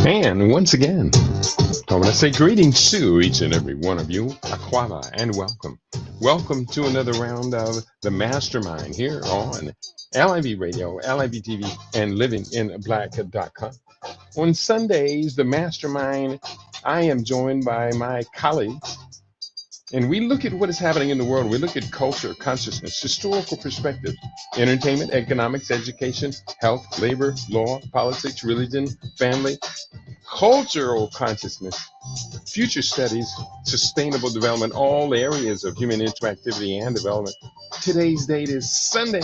And once again, I want to say greetings to each and every one of you, Aquava, and welcome. Welcome to another round of the Mastermind here on LIBRadio, LIBTV, and livinginblack.com. On Sundays, the Mastermind, I am joined by my colleagues, and we look at what is happening in the world. We look at culture, consciousness, historical perspectives, entertainment, economics, education, health, labor, law, politics, religion, family, cultural consciousness, future studies, sustainable development, all areas of human interactivity and development. Today's date is Sunday.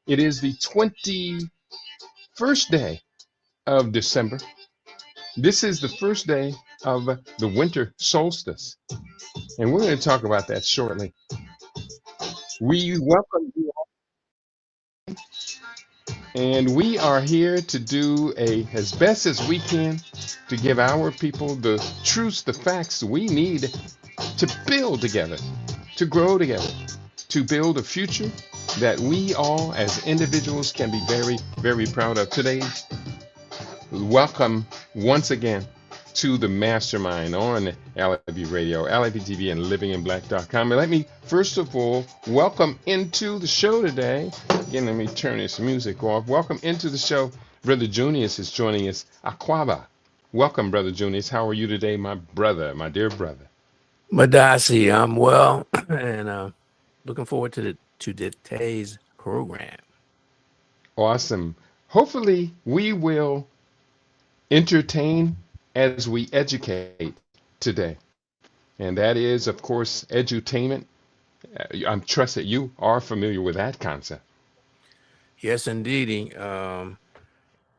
It is the 21st day of December. This is the first day of the winter solstice, and we're going to talk about that shortly. We welcome you all, and we are here to do as best as we can to give our people the truths, the facts we need to build together, to grow together, to build a future that we all as individuals can be very, very proud of. Today, welcome once again to the Mastermind on LIBRadio, LIBTV, and livinginblack.com. And let me first of all welcome into the show today. Again, let me turn this music off. Welcome into the show. Brother Junius is joining us. Aquava. Welcome, Brother Junius. How are you today, my brother, my dear brother? Madasi, I'm well, and looking forward to today's program. Awesome. Hopefully, we will entertain as we educate today. And that is, of course, edutainment. I trust that you are familiar with that concept. Yes, indeed.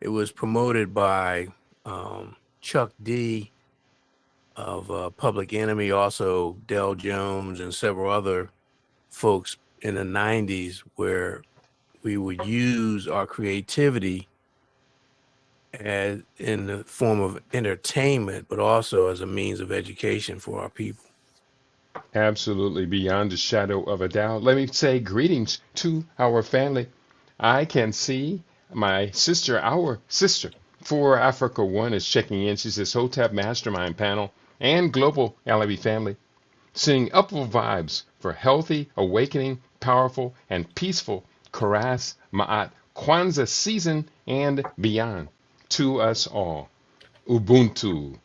It was promoted by Chuck D of Public Enemy, also Del Jones and several other folks in the 90s, where we would use our creativity as in the form of entertainment, but also as a means of education for our people. Absolutely, beyond a shadow of a doubt. Let me say greetings to our family. I can see my sister, our sister, for Africa One is checking in. She says, Hotep Mastermind Panel and Global LIB family, sending upward vibes for healthy, awakening, powerful, and peaceful Karas Ma'at Kwanzaa season and beyond to us all. Ubuntu.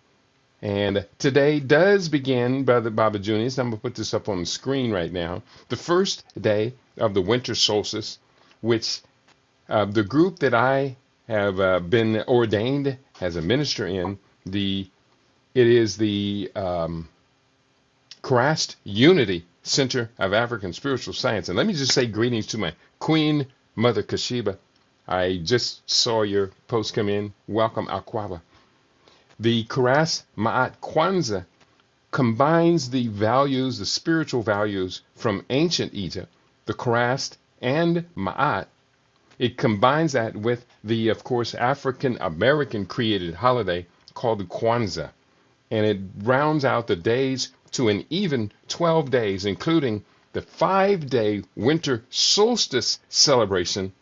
And today does begin, Brother Baba Junius. I'm going to put this up on the screen right now. The first day of the winter solstice, which the group that I have been ordained as a minister in, it is the Christ Unity Center of African Spiritual Science. And let me just say greetings to my Queen Mother Kashiba. I just saw your post come in. Welcome, Aquava. The Karas Ma'at Kwanzaa combines the values, the spiritual values from ancient Egypt, the Karas and Ma'at. It combines that with the, of course, African American created holiday called the Kwanzaa. And it rounds out the days to an even 12 days, including the 5-day winter solstice celebration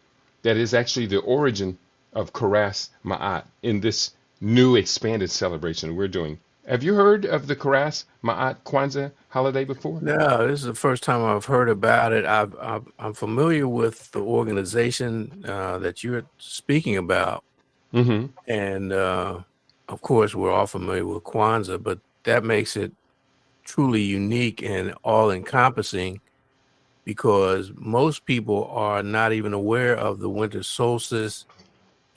that is actually the origin of Karas Ma'at in this new expanded celebration we're doing. Have you heard of the Karas Ma'at Kwanzaa holiday before? No, this is the first time I've heard about it. I'm familiar with the organization that you're speaking about. Mm-hmm. And of course, we're all familiar with Kwanzaa, but that makes it truly unique and all-encompassing, because most people are not even aware of the winter solstice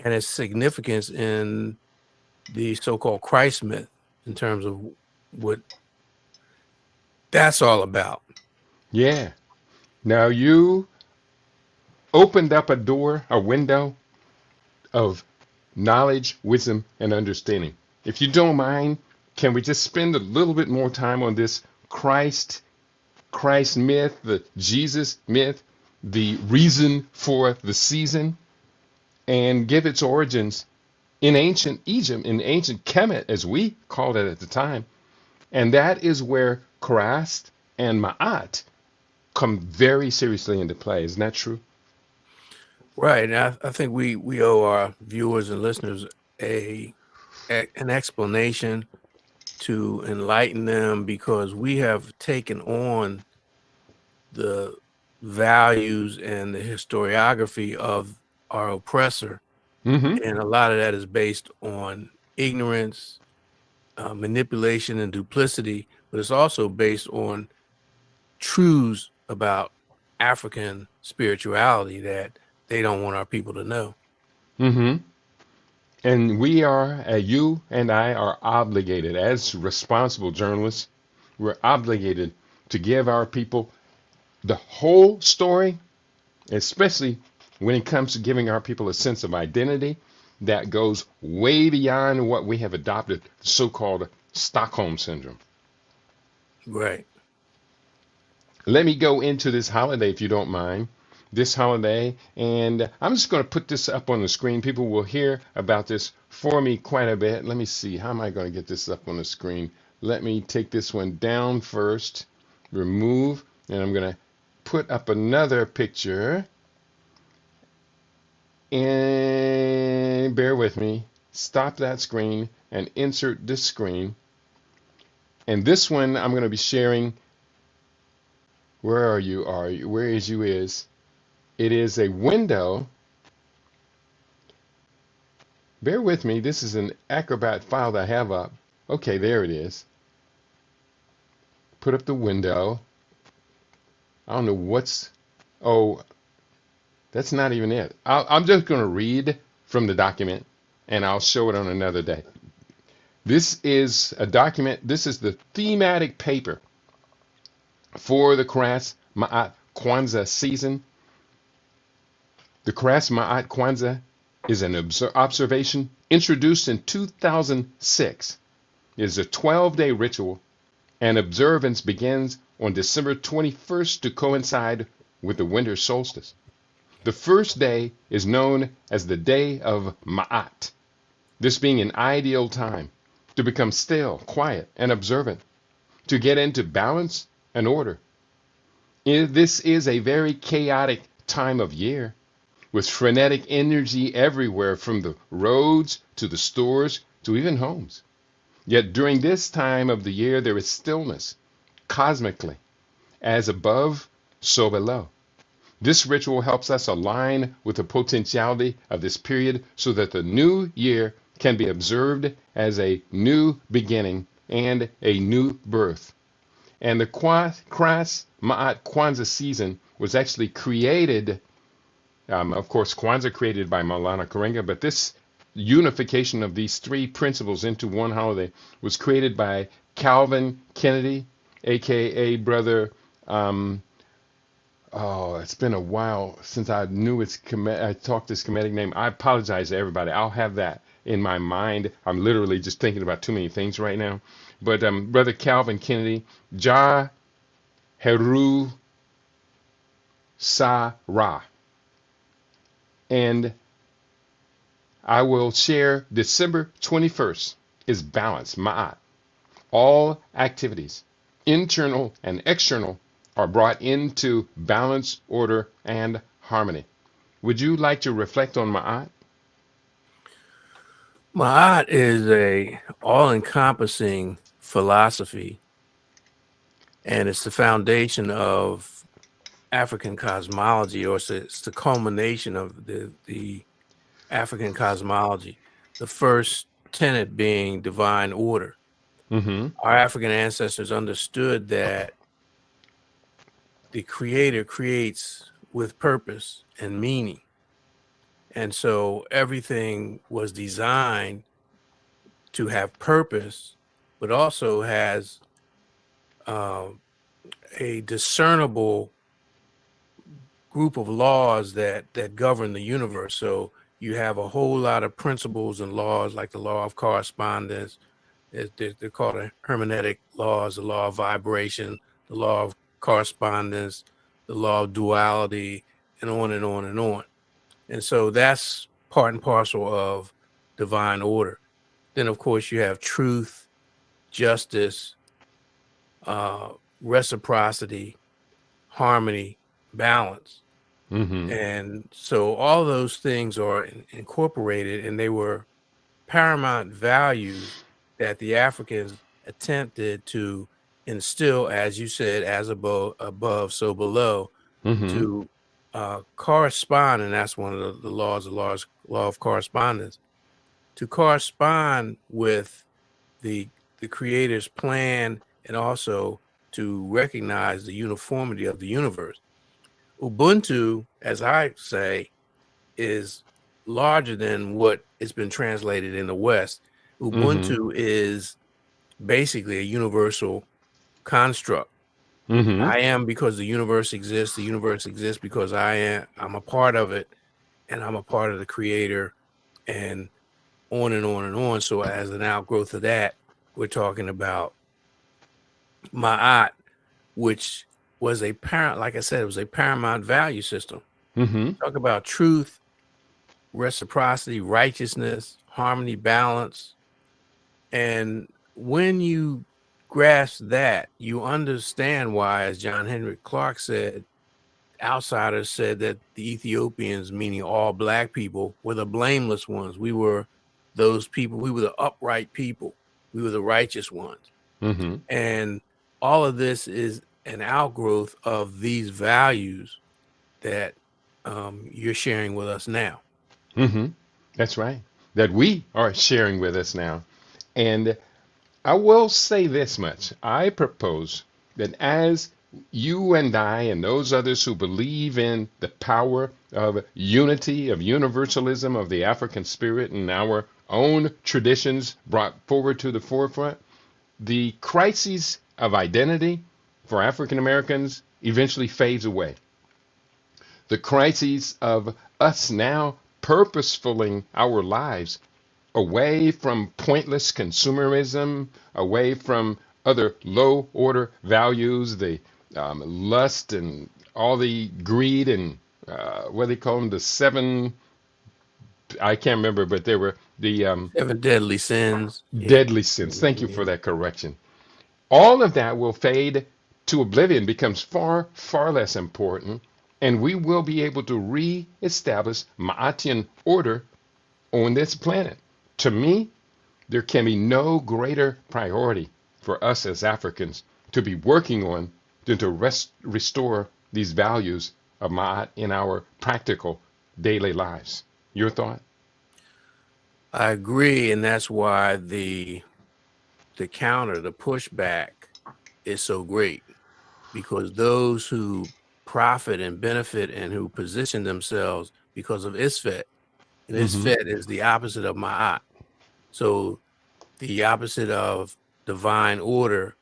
and its significance in the so-called Christ myth in terms of what that's all about. Yeah. Now you opened up a window of knowledge, wisdom, and understanding. If you don't mind, can we just spend a little bit more time on this Christ myth, the Jesus myth, the reason for the season, and give its origins in ancient Egypt, in ancient Kemet, as we called it at the time. And that is where Karas and Ma'at come very seriously into play. Isn't that true? Right. And I think we owe our viewers and listeners a an explanation to enlighten them, because we have taken on the values and the historiography of our oppressor. Mm-hmm. And a lot of that is based on ignorance, manipulation, and duplicity, but it's also based on truths about African spirituality that they don't want our people to know. Mm-hmm. And we are, you and I are obligated as responsible journalists, we're obligated to give our people the whole story, especially when it comes to giving our people a sense of identity that goes way beyond what we have adopted, the so-called Stockholm syndrome. Right. Let me go into this holiday, if you don't mind. This holiday, and I'm just going to put this up on the screen. People will hear about this for me quite a bit. Let me see. How am I going to get this up on the screen? Let me take this one down first, remove, and I'm going to put up another picture. And bear with me. Stop that screen and insert this screen. And this one I'm going to be sharing. Where are you? Where is you is? It is a window. Bear with me. This is an Acrobat file that I have up. Okay, there it is. Put up the window. I don't know what's. Oh, that's not even it. I'm just going to read from the document, and I'll show it on another day. This is a document. This is the thematic paper for the Kras Ma'at Kwanzaa season. The Kras Ma'at Kwanzaa is an observation introduced in 2006. It is a 12-day ritual, and observance begins on December 21st to coincide with the winter solstice. The first day is known as the Day of Ma'at, this being an ideal time to become still, quiet, and observant, to get into balance and order. This is a very chaotic time of year, with frenetic energy everywhere, from the roads to the stores to even homes. Yet during this time of the year, there is stillness, cosmically, as above, so below. This ritual helps us align with the potentiality of this period so that the new year can be observed as a new beginning and a new birth. And the Kras Ma'at Kwanzaa season was actually created, of course, Kwanzaa created by Maulana Karenga, but this unification of these three principles into one holiday was created by Calvin Kennedy, aka Brother. Oh, it's been a while since I knew I talked this Kemetic name. I apologize to everybody. I'll have that in my mind. I'm literally just thinking about too many things right now. But Brother Calvin Kennedy, Jah Heru Sa Ra. And I will share December 21st is balance, Ma'at. All activities, internal and external, are brought into balance, order, and harmony. Would you like to reflect on Ma'at? Ma'at is a all-encompassing philosophy, and it's the foundation of African cosmology, or it's the culmination of the African cosmology. The first tenet being divine order. Mm-hmm. Our African ancestors understood that the Creator creates with purpose and meaning. And so everything was designed to have purpose, but also has a discernible group of laws that govern the universe. So you have a whole lot of principles and laws, like the law of correspondence. They're called hermeneutic laws, the law of vibration, the law of correspondence, the law of duality, and on and on and on. And so that's part and parcel of divine order. Then, of course, you have truth, justice, reciprocity, harmony, balance. Mm-hmm. And so all those things are incorporated, and they were paramount values that the Africans attempted to instill, as you said, as above, so below, Mm-hmm. to correspond, and that's one of the laws, law of correspondence, to correspond with the Creator's plan, and also to recognize the uniformity of the universe. Ubuntu, as I say, is larger than what has been translated in the West. Mm-hmm. Ubuntu is basically a universal construct. Mm-hmm. I am because the universe exists. The universe exists because I'm a part of it, and I'm a part of the Creator, and on and on and on. So as an outgrowth of that, we're talking about Ma'at, which was like I said, it was a paramount value system. Mm-hmm. Talk about truth, reciprocity, righteousness, harmony, balance. And when you grasp that, you understand why, as John Henry Clark said, outsiders said that the Ethiopians, meaning all Black people, were the blameless ones. We were those people. We were the upright people. We were the righteous ones. Mm-hmm. And all of this is an outgrowth of these values that you're sharing with us now. Mm-hmm. That's right. That we are sharing with us now. And I will say this much. I propose that as you and I and those others who believe in the power of unity, of universalism, of the African spirit and our own traditions brought forward to the forefront, the crises of identity for African Americans eventually fades away. The crises of us now purposefuling our lives away from pointless consumerism, away from other low order values, the lust and all the greed and what they call them, the seven, I can't remember, but they were the 7 deadly sins. Yeah. deadly sins. Thank you for that correction. All of that will fade to oblivion, becomes far, far less important, and we will be able to re-establish Ma'atian order on this planet. To me, there can be no greater priority for us as Africans to be working on than to restore these values of Ma'at in our practical daily lives. Your thought? I agree, and that's why the pushback is so great, because those who profit and benefit and who position themselves because of Isfet, and Mm-hmm. Isfet is the opposite of Ma'at. So the opposite of divine order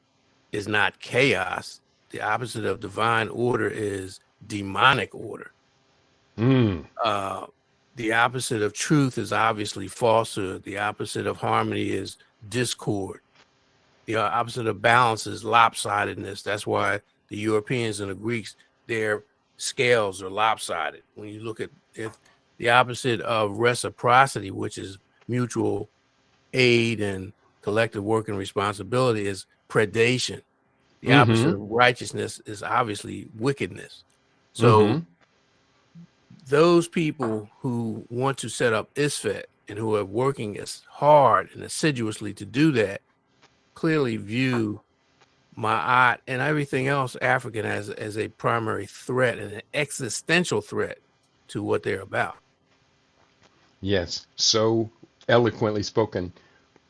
is not chaos. The opposite of divine order is demonic order. Mm. The opposite of truth is obviously falsehood. The opposite of harmony is discord. The opposite of balance is lopsidedness. That's why the Europeans and the Greeks, their scales are lopsided. When you look at the opposite of reciprocity, which is mutual aid and collective work and responsibility, is predation. The opposite Mm-hmm. of righteousness is obviously wickedness. Mm-hmm. So those people who want to set up ISFET and who are working as hard and assiduously to do that clearly view Ma'at and everything else African as a primary threat and an existential threat to what they're about. Yes, so eloquently spoken.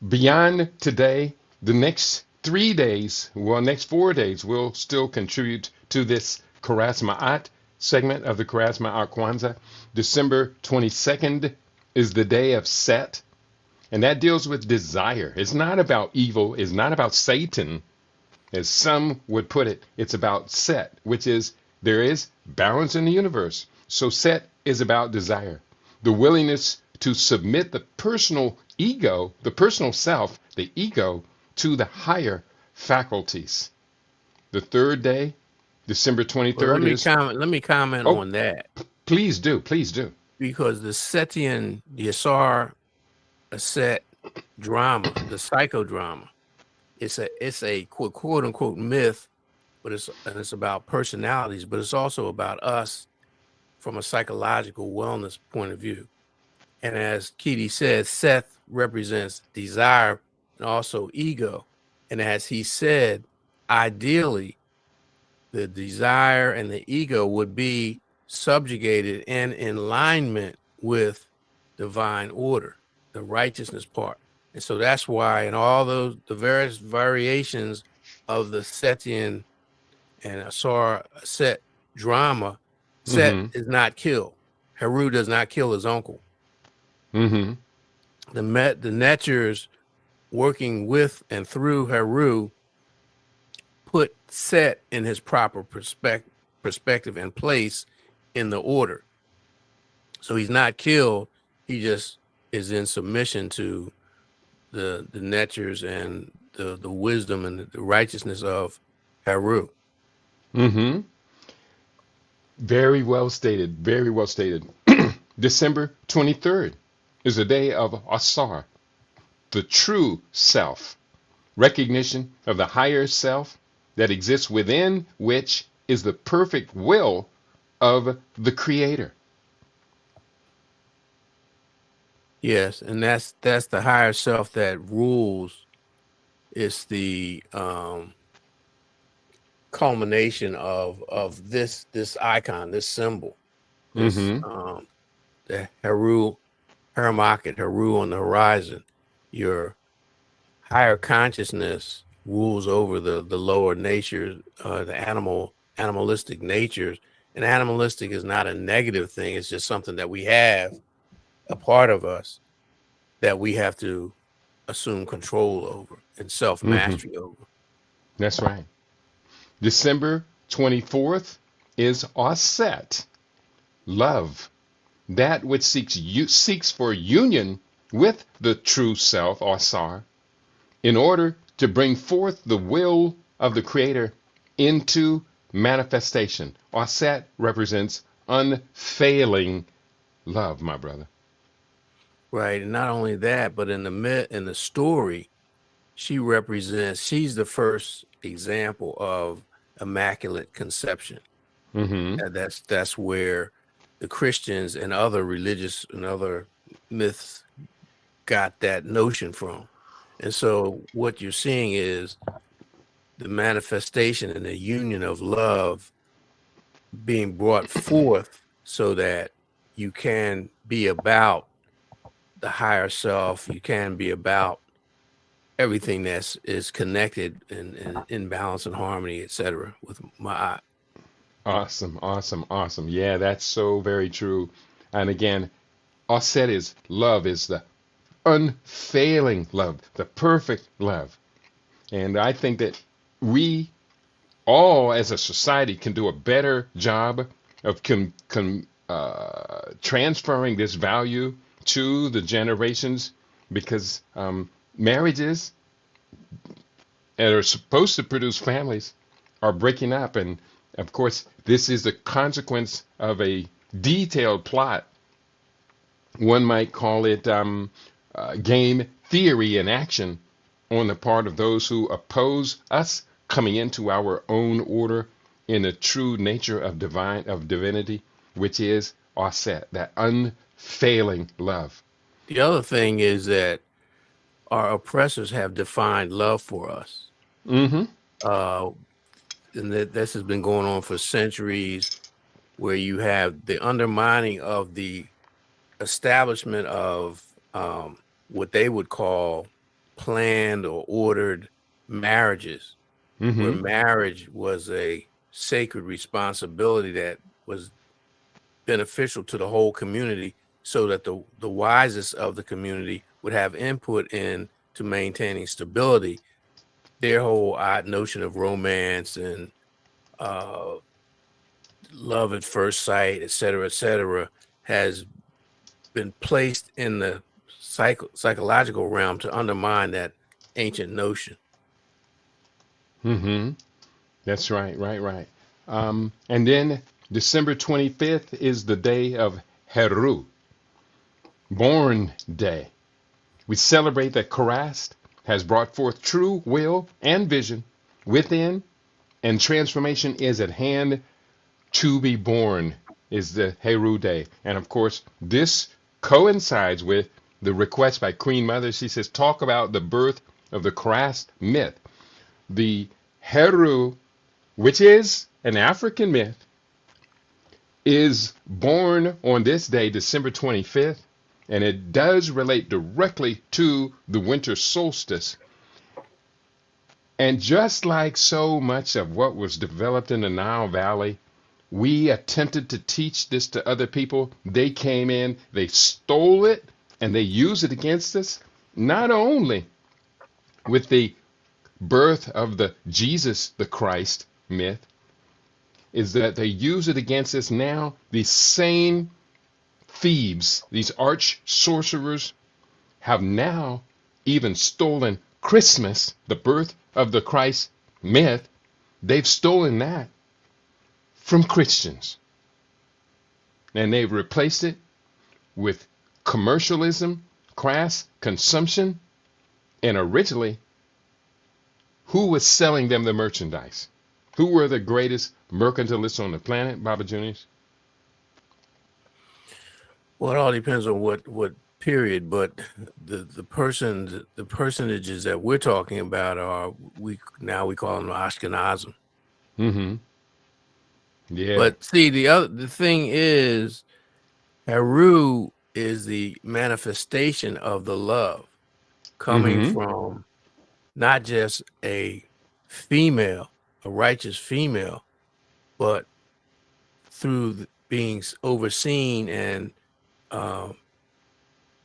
Beyond today, the next 3 days, well, next 4 days, will still contribute to this Karas Ma'at segment of the Karas Ma'at Kwanzaa. December 22nd is the day of Set, and that deals with desire. It's not about evil, it's not about Satan, as some would put it. It's about Set, which is there is balance in the universe. So Set is about desire, the willingness to submit the personal ego, the personal self, the ego, to the higher faculties. The third day, December Well, 23rd, is. let me comment Oh, on that, please do. Please do. because the Setian Yasar Aset drama, the psychodrama, it's a quote unquote myth, but it's about personalities, but it's also about us from a psychological wellness point of view. And as Kitty said, Seth represents desire and also ego. And as he said, ideally, the desire and the ego would be subjugated and in alignment with divine order, the righteousness part. And so that's why in all those the various variations of the Setian and Asar Set drama, Set Mm-hmm. is not killed. Heru does not kill his uncle. Mm-hmm. The Netchers working with and through Heru put Set in his proper perspective and place in the order. So he's not killed. He just is in submission to the Netchers and the wisdom and the righteousness of Heru. Mm-hmm. Very well stated. Very well stated. December 23rd is the day of Asar, the true self, recognition of the higher self that exists within, which is the perfect will of the Creator. Yes, and that's the higher self that rules. It's the culmination of this icon, this symbol, this Mm-hmm. the Haramakit, Heru on the horizon. Your higher consciousness rules over the lower natures, the animalistic natures. And animalistic is not a negative thing. It's just something that we have, a part of us that we have to assume control over and Mm-hmm. self-mastery over. That's right. December 24th is Aset, love, that which seeks for union with the true self, Asar, in order to bring forth the will of the Creator into manifestation. Aset represents unfailing love, my brother. Right. And not only that, but in the story, she's the first example of immaculate conception. Mm-hmm. And that's where the Christians and other religious and other myths got that notion from. And so what you're seeing is the manifestation and the union of love being brought forth so that you can be about the higher self, you can be about everything is connected and in balance and harmony, etc. with my. Awesome, awesome, awesome. Yeah, that's so very true. And again, Aset is love, is the unfailing love, the perfect love. And I think that we all as a society can do a better job of transferring this value to the generations because marriages that are supposed to produce families are breaking up. And of course, this is the consequence of a detailed plot. One might call it game theory in action on the part of those who oppose us coming into our own order in the true nature of divinity, which is Aset, that unfailing love. The other thing is that our oppressors have defined love for us. Mm-hmm. Uh, and this has been going on for centuries, where you have the undermining of the establishment of what they would call planned or ordered marriages, where Mm-hmm. marriage was a sacred responsibility that was beneficial to the whole community, so that the wisest of the community would have input in to maintaining stability. Their whole notion of romance and uh, love at first sight, et cetera, has been placed in the psychological realm to undermine that ancient notion. Mm-hmm. That's right, right. And then December 25th is the day of Heru, born day. We celebrate that Christ has brought forth true will and vision within, and transformation is at hand. To be born is the Heru day. And of course, this coincides with the request by Queen Mother. She says, talk about the birth of the Christ myth. The Heru, which is an African myth, is born on this day, December 25th, and it does relate directly to the winter solstice. And just like so much of what was developed in the Nile Valley, we attempted to teach this to other people. They came in, they stole it, and they used it against us, not only with the birth of the Jesus the Christ myth, is that they use it against us now. These same thieves, these arch sorcerers, have now even stolen Christmas, the birth of the Christ myth. They've stolen that from Christians. And they've replaced it with commercialism, crass consumption. And originally, who was selling them the merchandise? Who were the greatest mercantilists on the planet, Baba Junius? Well, it all depends on what period, but the percentages that we're talking about are we call them Ashkenazim. Mm-hmm. Yeah. But see, the thing is, Heru is the manifestation of the love coming from not just a female, a righteous female, but through being overseen and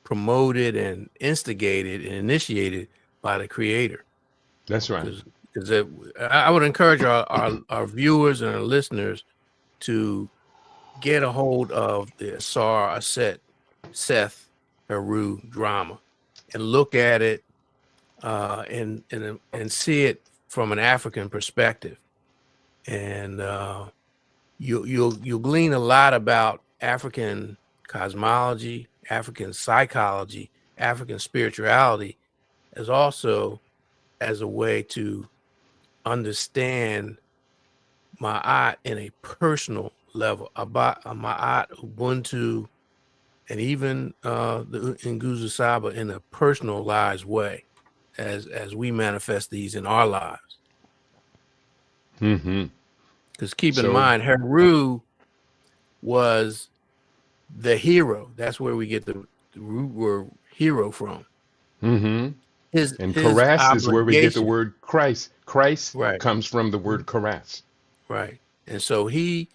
promoted and instigated and initiated by the Creator. That's right. Because I would encourage our viewers and our listeners to get a hold of the Asar Aset Seth Heru drama and look at it and see it from an African perspective, and you'll glean a lot about African cosmology, African psychology, African spirituality, as also as a way to understand Ma'at in a personal level, about Ma'at, Ubuntu, and even the Nguzo Saba in a personalized way, as we manifest these in our lives. Because keep in mind, Heru was the hero. That's where we get the root word hero from. His Karas is where we get the word Christ. Christ right. comes from the word Karas. Right. And so he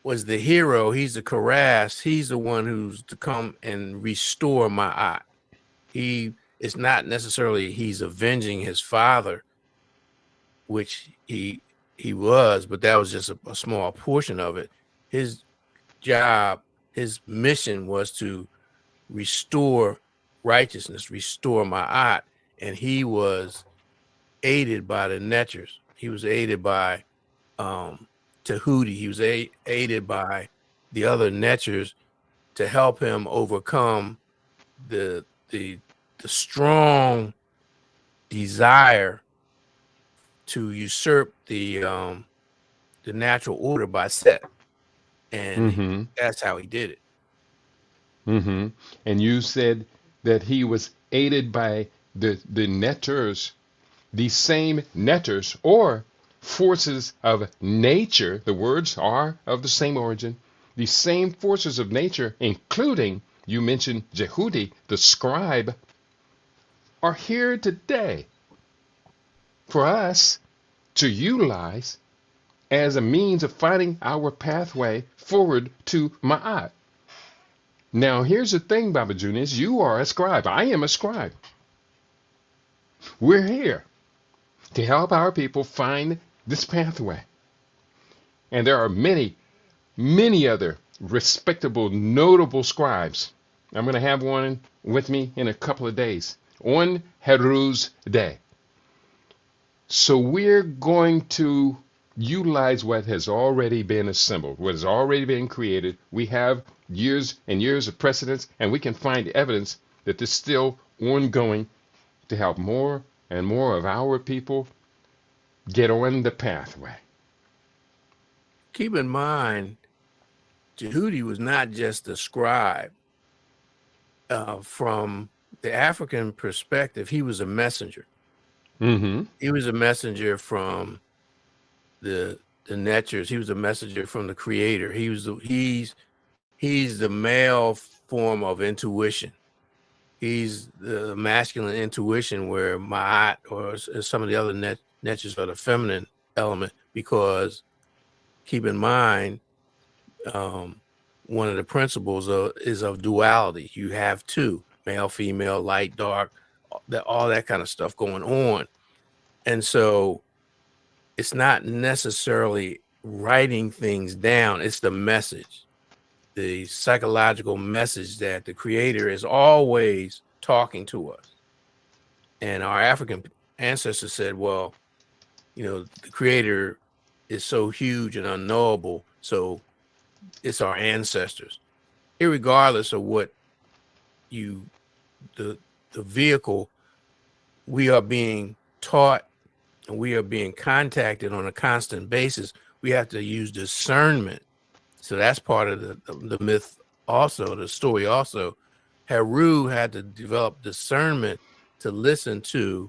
was the hero. He's the Karas. He's the one who's to come and restore Ma'at. It's not necessarily he's avenging his father, which he was, but that was just a small portion of it. His job, his mission was to restore righteousness, restore Ma'at, and he was aided by the Netchers. He was aided by Tahuti. He was aided by the other Netchers to help him overcome the strong desire to usurp the natural order by Set, and that's how he did it. And you said that he was aided by the netters, these same netters or forces of nature. The words are of the same origin. These same forces of nature, including, you mentioned Jehudi, the scribe, are here today for us to utilize as a means of finding our pathway forward to Ma'at. Now, here's the thing, Baba Junius, you are a scribe. I am a scribe. We're here to help our people find this pathway. And there are many, many other respectable, notable scribes. I'm going to have one with me in a couple of days on Heru's Day. So we're going to utilize what has already been assembled, what has already been created. We have years and years of precedence, and we can find evidence that this is still ongoing to help more and more of our people get on the pathway. Keep in mind, Jehudi was not just a scribe. from the African perspective, he was a messenger. Mm-hmm. He was a messenger from the Netchers. He was a messenger from the Creator. He's the male form of intuition. He's the masculine intuition, where Ma'at or some of the other Netchers are the feminine element. Because keep in mind, one of the principles is of duality. You have two, male, female, light, dark, all that kind of stuff going on. And so it's not necessarily writing things down. It's the message, the psychological message that the Creator is always talking to us. And our African ancestors said, well, the Creator is so huge and unknowable, so it's our ancestors. Irregardless of what the vehicle, we are being taught and we are being contacted on a constant basis. We have to use discernment. So that's part of the myth also, the story also. Heru had to develop discernment to listen to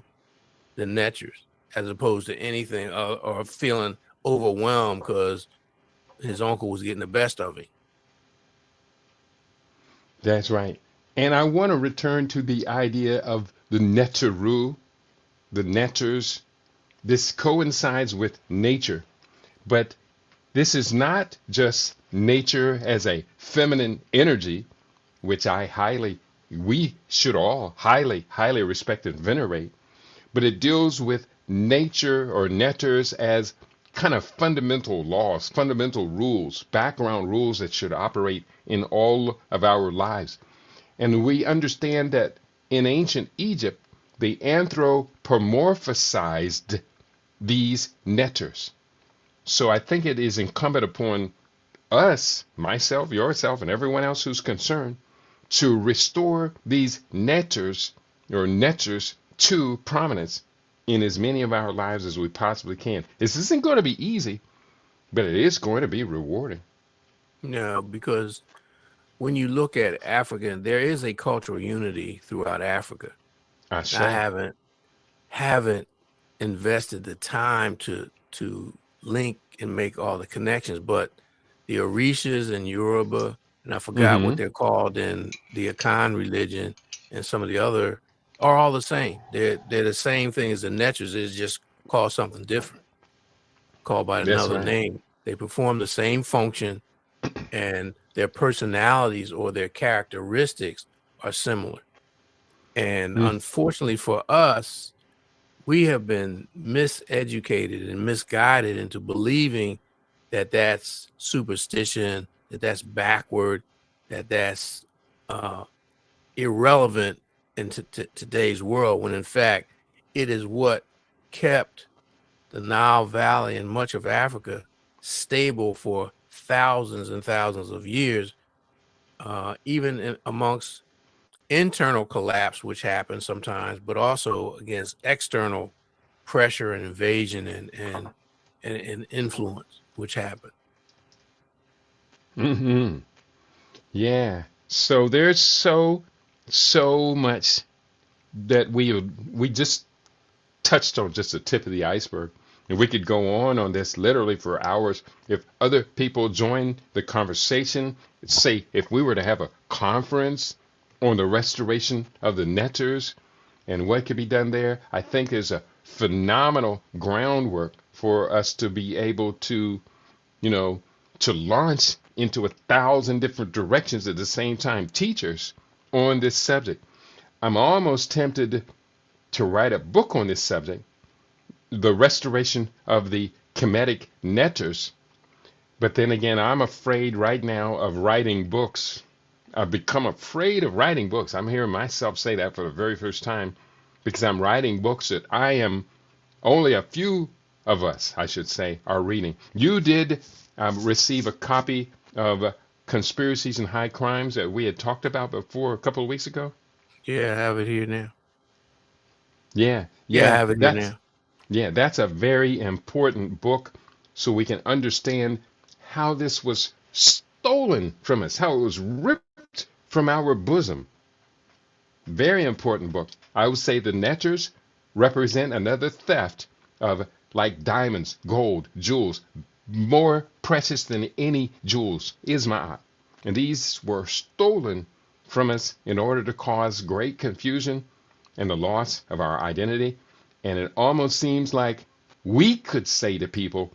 the Netchers, as opposed to anything or feeling overwhelmed because his uncle was getting the best of him. That's right. And I want to return to the idea of the Neteru, the Neters. This coincides with nature, but this is not just nature as a feminine energy, which we should all highly respect and venerate, but it deals with nature or Neters as kind of fundamental laws, fundamental rules, background rules that should operate in all of our lives. And we understand that in ancient Egypt, they anthropomorphized these Neters. So I think it is incumbent upon us, myself, yourself, and everyone else who's concerned, to restore these Neters or Neters to prominence in as many of our lives as we possibly can. This isn't going to be easy, but it is going to be rewarding. No, because when you look at Africa, there is a cultural unity throughout Africa. I haven't invested the time to link and make all the connections, but the Orishas and Yoruba, and I forgot what they're called in the Akan religion, and some of the other are all the same. They're the same thing as the Netchers. It's just called something different, called by another name. They perform the same function, and their personalities or their characteristics are similar. And unfortunately for us, we have been miseducated and misguided into believing that that's superstition, that that's backward, that that's irrelevant in today's world, when in fact it is what kept the Nile Valley and much of Africa stable for thousands and thousands of years, even amongst internal collapse, which happens sometimes, but also against external pressure and invasion and influence, which happen. Yeah. So there's so much that we just touched on, just the tip of the iceberg. And we could go on this literally for hours. If other people join the conversation, say if we were to have a conference on the restoration of the Neters and what could be done there, I think is a phenomenal groundwork for us to be able to, to launch into 1,000 different directions at the same time, teachers on this subject. I'm almost tempted to write a book on this subject, the restoration of the Kemetic Neters. But then again, I'm afraid right now of writing books. I've become afraid of writing books. I'm hearing myself say that for the very first time because I'm writing books that only a few of us, I should say, are reading. You did receive a copy of Conspiracies and High Crimes that we had talked about before a couple of weeks ago. Yeah, I have it here now. Yeah, I have it here now. Yeah, that's a very important book so we can understand how this was stolen from us, how it was ripped from our bosom. Very important book. I would say the Netters represent another theft of like diamonds, gold, jewels, more precious than any jewels, Ismaat. And these were stolen from us in order to cause great confusion and the loss of our identity. And it almost seems like we could say to people,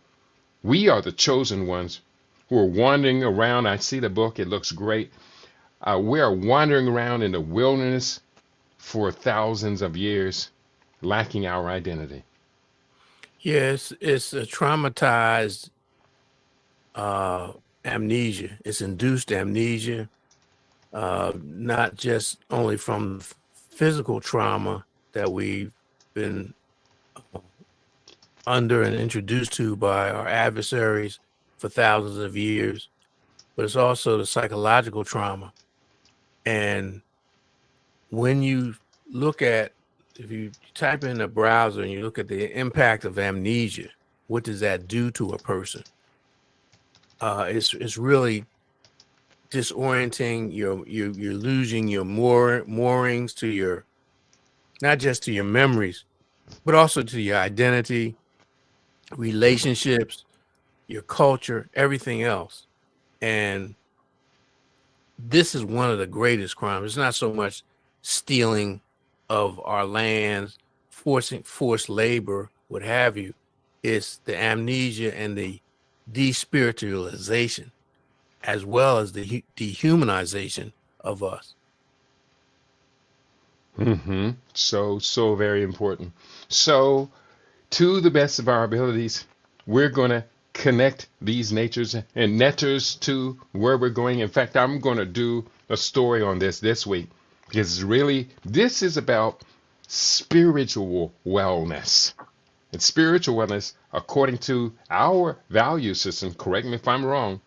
we are the chosen ones who are wandering around. I see the book, it looks great. We are wandering around in the wilderness for thousands of years, lacking our identity. Yes, it's a traumatized amnesia. It's induced amnesia, not just only from physical trauma that we've been under and introduced to by our adversaries for thousands of years, but it's also the psychological trauma. And when you look at, if you type in a browser and you look at the impact of amnesia, what does that do to a person? It's really disorienting. You're losing your moorings to your, not just to your memories, but also to your identity, relationships, your culture, everything else. And this is one of the greatest crimes. It's not so much stealing of our lands, forced labor, what have you. It's the amnesia and the despiritualization, as well as the dehumanization of us. So very important. So, to the best of our abilities, we're going to connect these natures and netters to where we're going. In fact, I'm going to do a story on this week because really this is about spiritual wellness. And spiritual wellness, according to our value system, correct me if I'm wrong,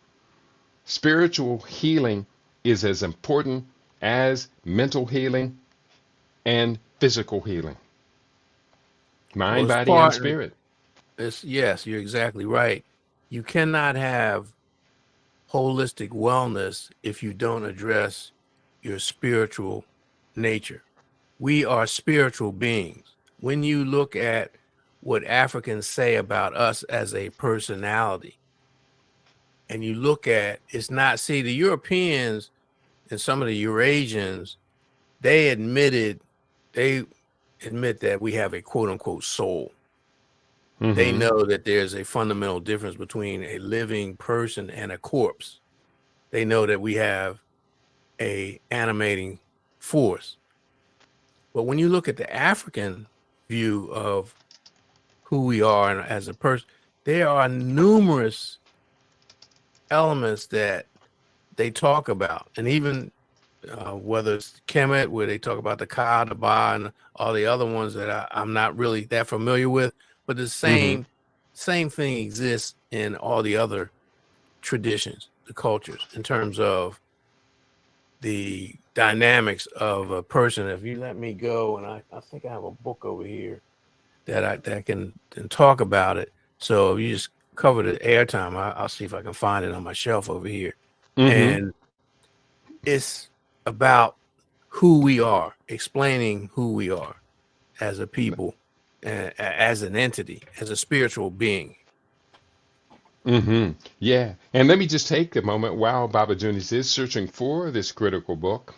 spiritual healing is as important as mental healing and physical healing. Mind, body, and spirit. Yes, you're exactly right. You cannot have holistic wellness if you don't address your spiritual nature. We are spiritual beings. When you look at what Africans say about us as a personality, and you look at, it's not, see, the Europeans and some of the Eurasians, they admit that we have a quote unquote soul. They know that there's a fundamental difference between a living person and a corpse. They know that we have a animating force. But when you look at the African view of who we are and as a person, there are numerous elements that they talk about. And even whether it's Kemet, where they talk about the Ka, the Ba, and all the other ones that I'm not really that familiar with, but the same thing exists in all the other traditions, the cultures, in terms of the dynamics of a person. If you let me go, and I think I have a book over here that can talk about it. So if you just cover the airtime, I'll see if I can find it on my shelf over here. And it's about who we are, explaining who we are as a people, as an entity, as a spiritual being. Yeah. And let me just take a moment while Baba Junius is searching for this critical book.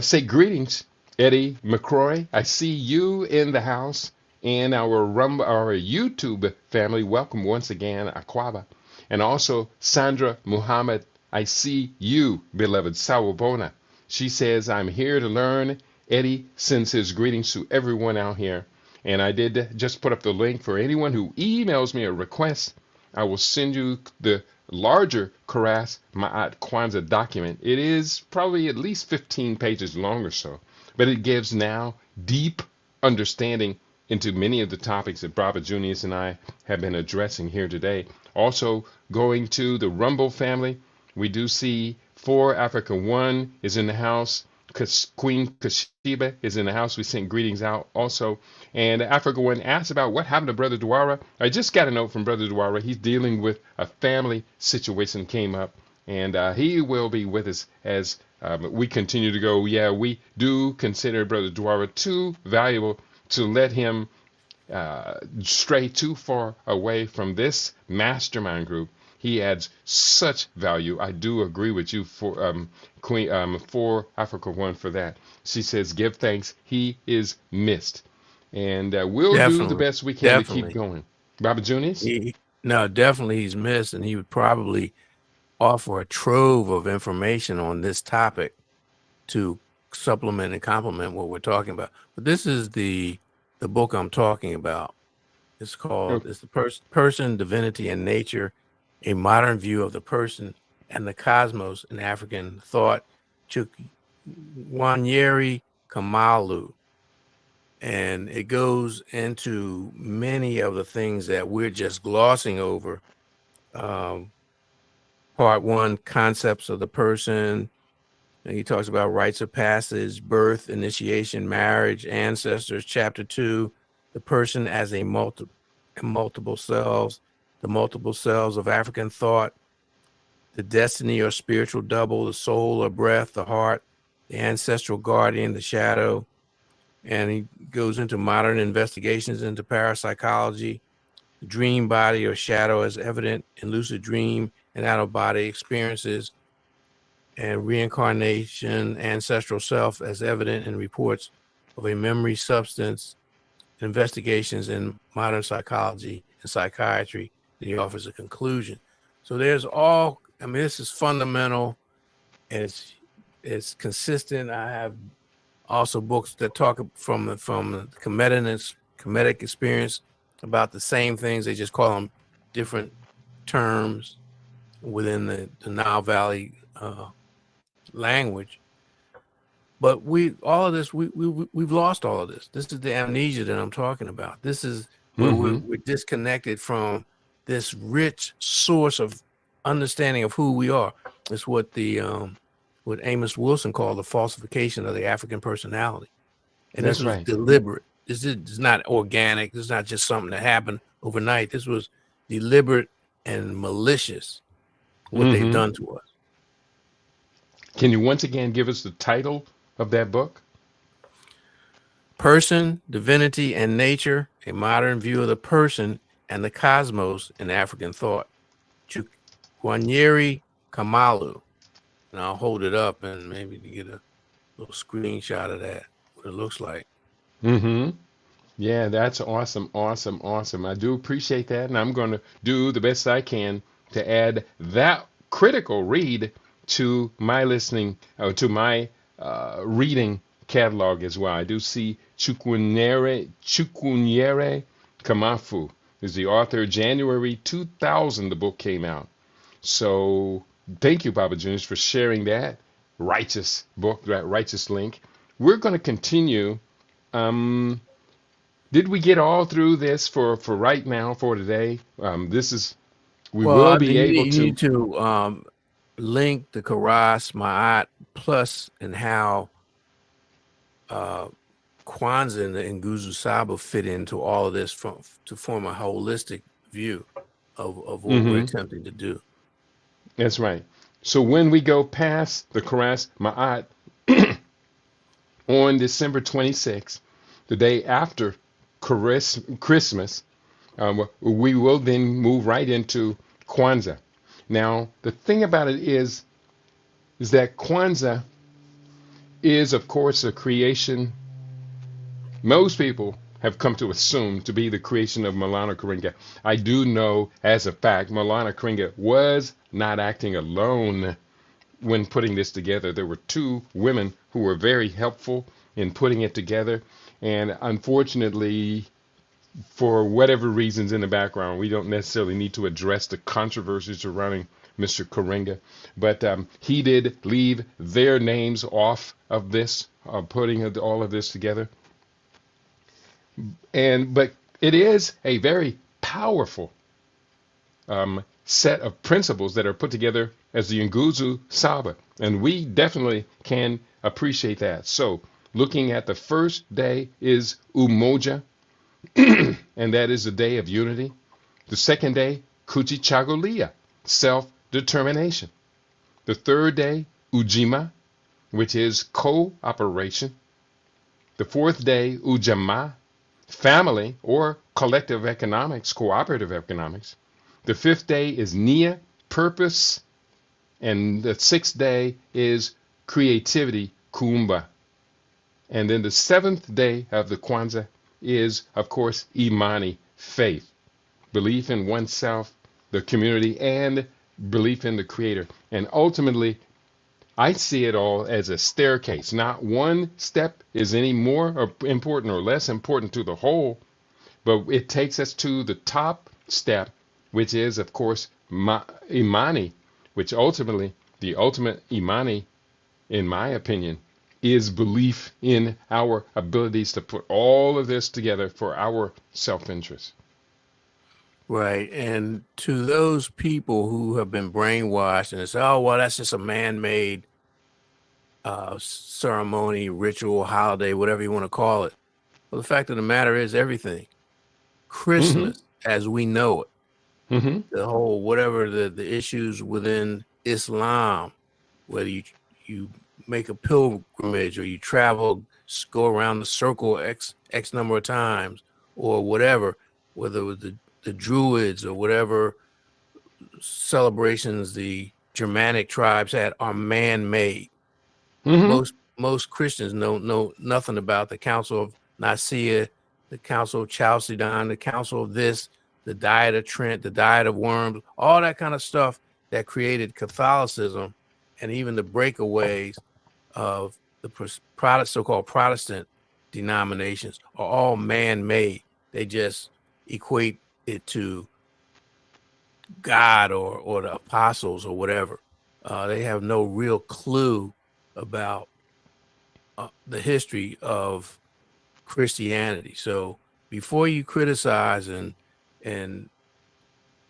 Say greetings, Eddie McCroy. I see you in the house and our YouTube family. Welcome once again, Aquaba. And also Sandra Muhammad. I see you, beloved Sawabona. She says, I'm here to learn. Eddie sends his greetings to everyone out here. And I did just put up the link for anyone who emails me a request. I will send you the larger Karas Ma'at Kwanzaa document. It is probably at least 15 pages long or so, but it gives now deep understanding into many of the topics that Baba Junius and I have been addressing here today. Also, going to the Rumble family, we do see 4 Africa 1 is in the house. Queen Kashiba is in the house. We sent greetings out also. And Africa One asked about what happened to Brother Dwara. I just got a note from Brother Dwara. He's dealing with a family situation came up, and he will be with us as We continue to go, yeah, we do consider Brother Dwara too valuable to let him stray too far away from this mastermind group. He adds such value. I do agree with you for Queen for Africa One for that. She says, "Give thanks. He is missed, and we'll do the Definitely, best we can to keep definitely. going." Baba Junius? No, definitely he's missed, and he would probably offer a trove of information on this topic to supplement and complement what we're talking about. But this is the book I'm talking about. It's Oh, called "It's the Person, Divinity, and Nature: A Modern View of the Person and the Cosmos in African Thought." Chukwunyere Kamalu. And it goes into many of the things that we're just glossing over. Part one, concepts of the person. And he talks about rites of passage, birth, initiation, marriage, ancestors. Chapter two, the person as a multiple selves, the multiple selves of African thought, the destiny or spiritual double, the soul or breath, the heart, the ancestral guardian, the shadow. And he goes into modern investigations into parapsychology, the dream body or shadow as evident in lucid dream and out of body experiences, and reincarnation, ancestral self as evident in reports of a memory substance, investigations in modern psychology and psychiatry. And he offers a conclusion. So there's all, I mean, this is fundamental and it's consistent. I have also books that talk from the comedic experience about the same things. They just call them different terms within the Nile Valley language. But we've lost all of this. This is the amnesia that I'm talking about. This is where mm-hmm. we're disconnected from this rich source of understanding of who we are. It's what what Amos Wilson called the falsification of the African personality. And this That's was right. deliberate. This is not organic. This is not just something that happened overnight. This was deliberate and malicious, what they've Mm-hmm. done to us. Can you once again give us the title of that book? Person, Divinity, and Nature, a modern view of the person and the cosmos in African thought. Chukwunyere Kamalu. And I'll hold it up and maybe to get a little screenshot of that, what it looks like. Mm-hmm. Yeah, that's awesome, awesome, awesome. I do appreciate that, and I'm going to do the best I can to add that critical read to my to my reading catalog as well. I do see Chukwunyere Kamafu is the author. January 2000, the book came out. So thank you, Papa Juniors, for sharing that righteous book, that righteous link. We're going to continue. Um, did we get all through this for right now for today? We will Well, be able you to. need to link the Karas, Ma'at, plus and how Kwanzaa and Nguzo Saba fit into all of this to form a holistic view of what we're Hmm. attempting to do. That's right. So when we go past the Karas Ma'at on December 26th, the day after Christmas, we will then move right into Kwanzaa. Now, the thing about it is that Kwanzaa is, of course, a creation most people have come to assume to be the creation of Maulana Karenga. I do know as a fact Maulana Karenga was not acting alone when putting this together. There were two women who were very helpful in putting it together. And unfortunately, for whatever reasons in the background, we don't necessarily need to address the controversies surrounding Mr. Karenga. But he did leave their names off of this, putting all of this together. But it is a very powerful set of principles that are put together as the Nguzu Saba, and we definitely can appreciate that. So, looking at the first day is Umoja, and that is the day of unity. The second day, Kujichagulia, self-determination. The third day, Ujima, which is cooperation. The fourth day, ujamaa, family or collective economics, cooperative economics. The fifth day is nia, purpose. And the sixth day is creativity, kuumba. And then the seventh day of the Kwanzaa is, of course, imani, faith, belief in oneself, the community, and belief in the Creator. And ultimately, I see it all as a staircase. Not one step is any more important or less important to the whole, but it takes us to the top step, which is, of course, imani, which ultimately, the ultimate imani, in my opinion, is belief in our abilities to put all of this together for our self-interest. Right. And to those people who have been brainwashed and say, oh, well, that's just a man-made ceremony, ritual, holiday, whatever you want to call it. Well, the fact of the matter is everything. Christmas, as we know it, the whole, whatever the issues within Islam, whether you make a pilgrimage or you travel, go around the circle X number of times or whatever, whether it was the Druids or whatever celebrations the Germanic tribes had, are man-made. Most Christians know nothing about the Council of Nicaea, the Council of Chalcedon, the Council of this, the Diet of Trent, the Diet of Worms, all that kind of stuff that created Catholicism, and even the breakaways of the so-called Protestant denominations are all man-made. They just equate it to God or the apostles or whatever. They have no real clue about the history of Christianity. So before you criticize and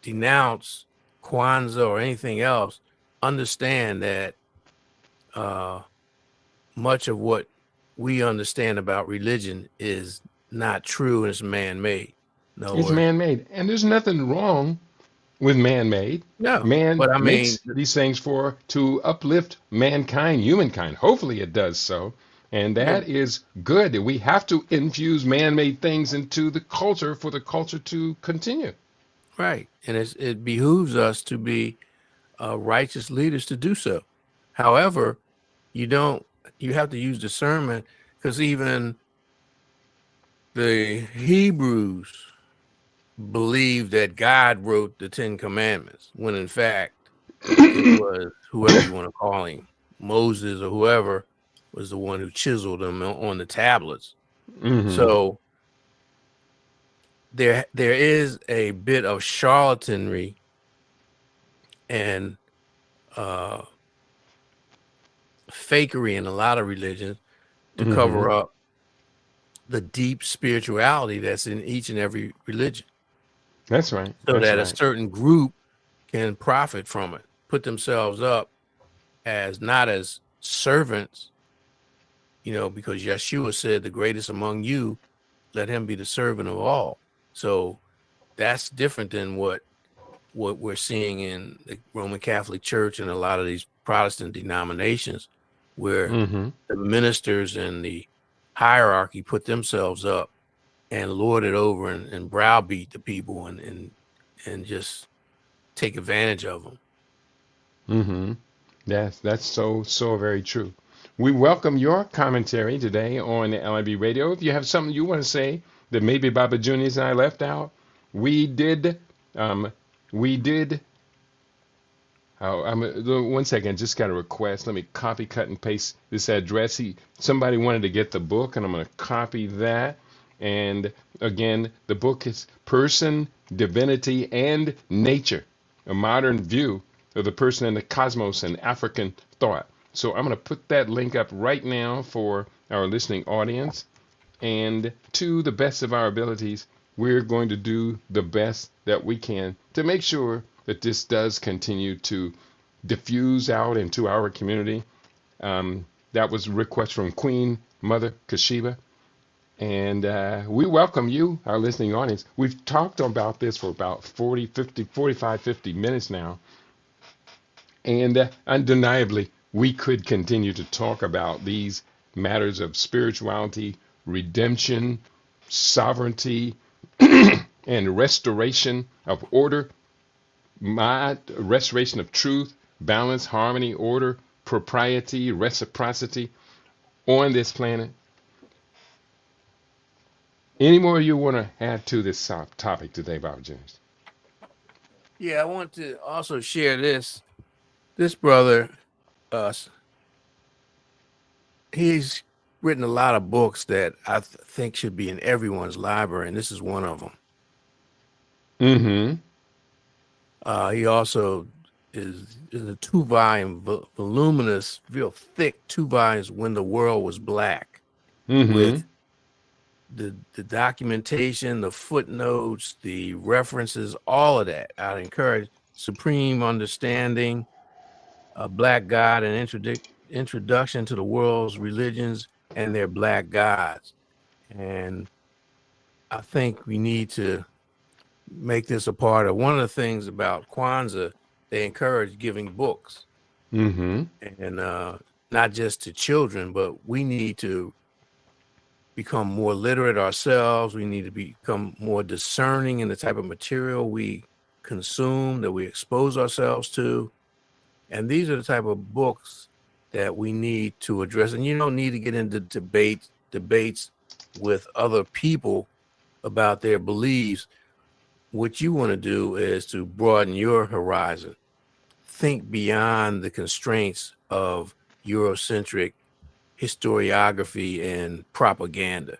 denounce Kwanzaa or anything else, understand that much of what we understand about religion is not true and it's man-made. It's man-made, and there's nothing wrong with man-made. No, Man but I makes mean, these things to uplift mankind, humankind. Hopefully it does so. And that is good. We have to infuse man-made things into the culture for the culture to continue. right. And it behooves us to be righteous leaders to do so. However, you have to use discernment, because even the Hebrews believed that God wrote the 10 Commandments, when in fact it was whoever you want to call him, Moses or whoever, was the one who chiseled them on the tablets. So there is a bit of charlatanry and fakery in a lot of religions to cover up the deep spirituality that's in each and every religion. That's right. So That's that right. a certain group can profit from it, put themselves up as not as servants, because Yeshua said, the greatest among you, let him be the servant of all. So that's different than what we're seeing in the Roman Catholic Church and a lot of these Protestant denominations, where the ministers and the hierarchy put themselves up and lord it over and browbeat the people and just take advantage of them. That's so very true. We welcome your commentary today on LIBRadio. If you have something you want to say that maybe Baba Juniors and I left out, we did. One second, just got a request. Let me copy, cut, and paste this address. Somebody wanted to get the book, and I'm going to copy that. And again, the book is Person, Divinity, and Nature, a modern view of the person in the cosmos and African thought. So I'm going to put that link up right now for our listening audience. And to the best of our abilities, we're going to do the best that we can to make sure that this does continue to diffuse out into our community. That was a request from Queen Mother Kashiba. And we welcome you, our listening audience. We've talked about this for about 45, 50 minutes now. And undeniably, we could continue to talk about these matters of spirituality, redemption, sovereignty, and restoration of order, my restoration of truth, balance, harmony, order, propriety, reciprocity on this planet. Any more you want to add to this topic today, Bob James? Yeah, I want to also share this. This brother, he's written a lot of books that I think should be in everyone's library, and this is one of them. Mm-hmm. He also is a 2-volume, voluminous, real thick 2 volumes, When the World Was Black, Mm-hmm. with the documentation, the footnotes, the references, all of that. I'd encourage Supreme Understanding, Black God, and Introduction to the World's Religions and Their Black Gods. And I think we need to make this a part of one of the things about Kwanzaa. They encourage giving books, Mm-hmm. and not just to children, but we need to become more literate ourselves. We need to become more discerning in the type of material we consume, that we expose ourselves to. And these are the type of books that we need to address. And you don't need to get into debates with other people about their beliefs. What you want to do is to broaden your horizon. Think beyond the constraints of Eurocentric historiography and propaganda.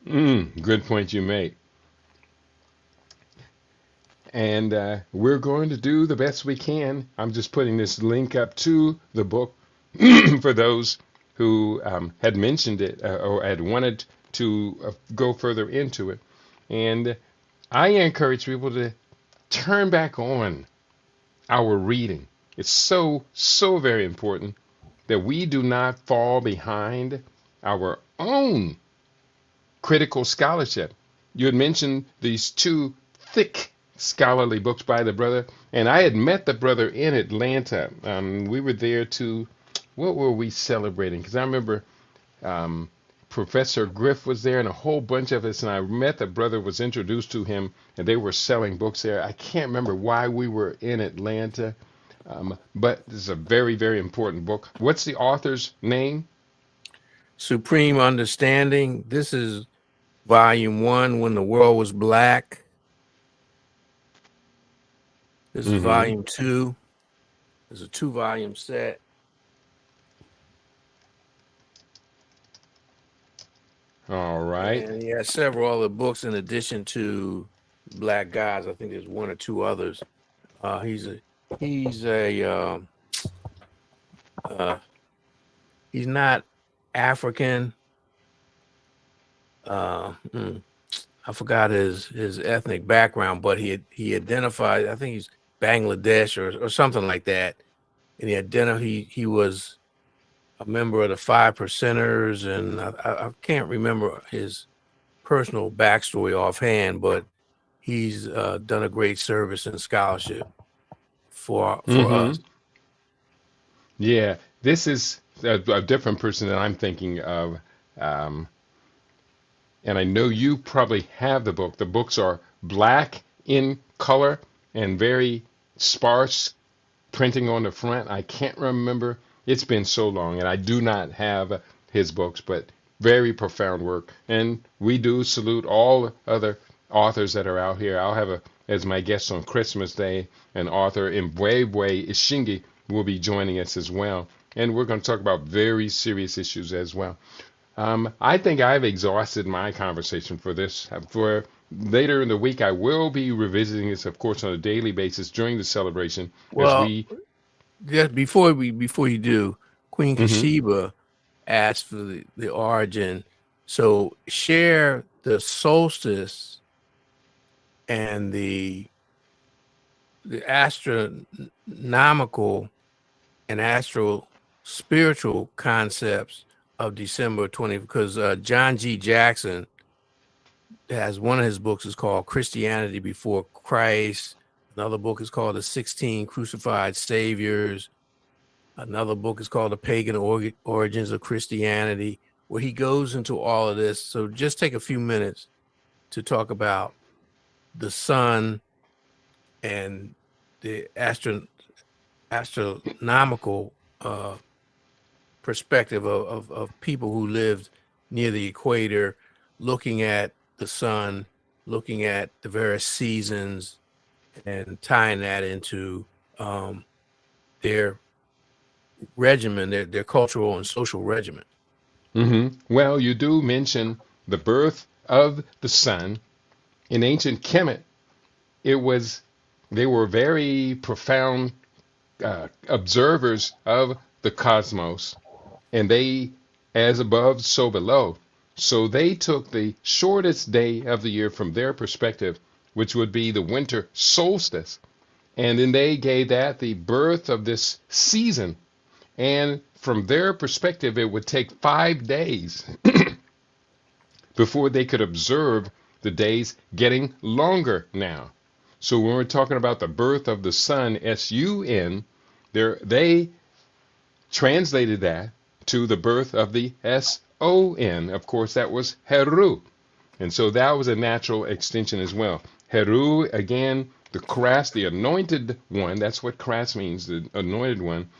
Good point you make. And we're going to do the best we can. I'm just putting this link up to the book for those who had mentioned it or had wanted to go further into it. And I encourage people to turn back on our reading. It's so, so very important that we do not fall behind our own critical scholarship. You had mentioned these two thick scholarly books by the brother, and I had met the brother in Atlanta. We were there to, what were we celebrating? Because I remember Professor Griff was there and a whole bunch of us, and I met the brother, was introduced to him, and they were selling books there. I can't remember why we were in Atlanta, but this is a very, very important book. What's the author's name? Supreme Understanding. This is Volume 1, When the World Was Black. This is Volume 2. It's a 2-volume set. All right. And he has several other books in addition to Black Gods. I think there's 1 or 2 others. He's not African. I forgot his ethnic background, but he identified, I think he's Bangladesh or something like that. And he was a member of the 5 Percenters, and I can't remember his personal backstory offhand, but he's done a great service in scholarship for us. Yeah, this is a different person that I'm thinking of. And I know you probably have the book. The books are black in color and very sparse printing on the front. I can't remember. It's been so long, and I do not have his books, but very profound work. And we do salute all other authors that are out here. I'll have as my guest on Christmas Day, an author, Mbwebwe Ishingi, will be joining us as well. And we're going to talk about very serious issues as well. I think I've exhausted my conversation for this. For later in the week, I will be revisiting this, of course, on a daily basis during the celebration. Well, just before you do, Queen Kashiba asked for the origin. So share the solstice and the astronomical and astral spiritual concepts of December 20, because John G. Jackson has one of his books is called Christianity Before Christ. Another book is called The 16 Crucified Saviors. Another book is called The Pagan Origins of Christianity, where he goes into all of this. So just take a few minutes to talk about the sun and the astronomical perspective of people who lived near the equator, looking at the sun, looking at the various seasons, and tying that into their regimen, their cultural and social regimen. Well, you do mention the birth of the sun. In ancient Kemet, it was they were very profound observers of the cosmos, and they, as above, so below. So they took the shortest day of the year from their perspective, which would be the winter solstice, and then they gave that the birth of this season. And from their perspective, it would take 5 days before they could observe the days getting longer now. So when we're talking about the birth of the sun, sun, they translated that to the birth of the son. Of course, that was Heru. And so that was a natural extension as well. Heru, again, the Christ, the anointed one, that's what Christ means, the anointed one.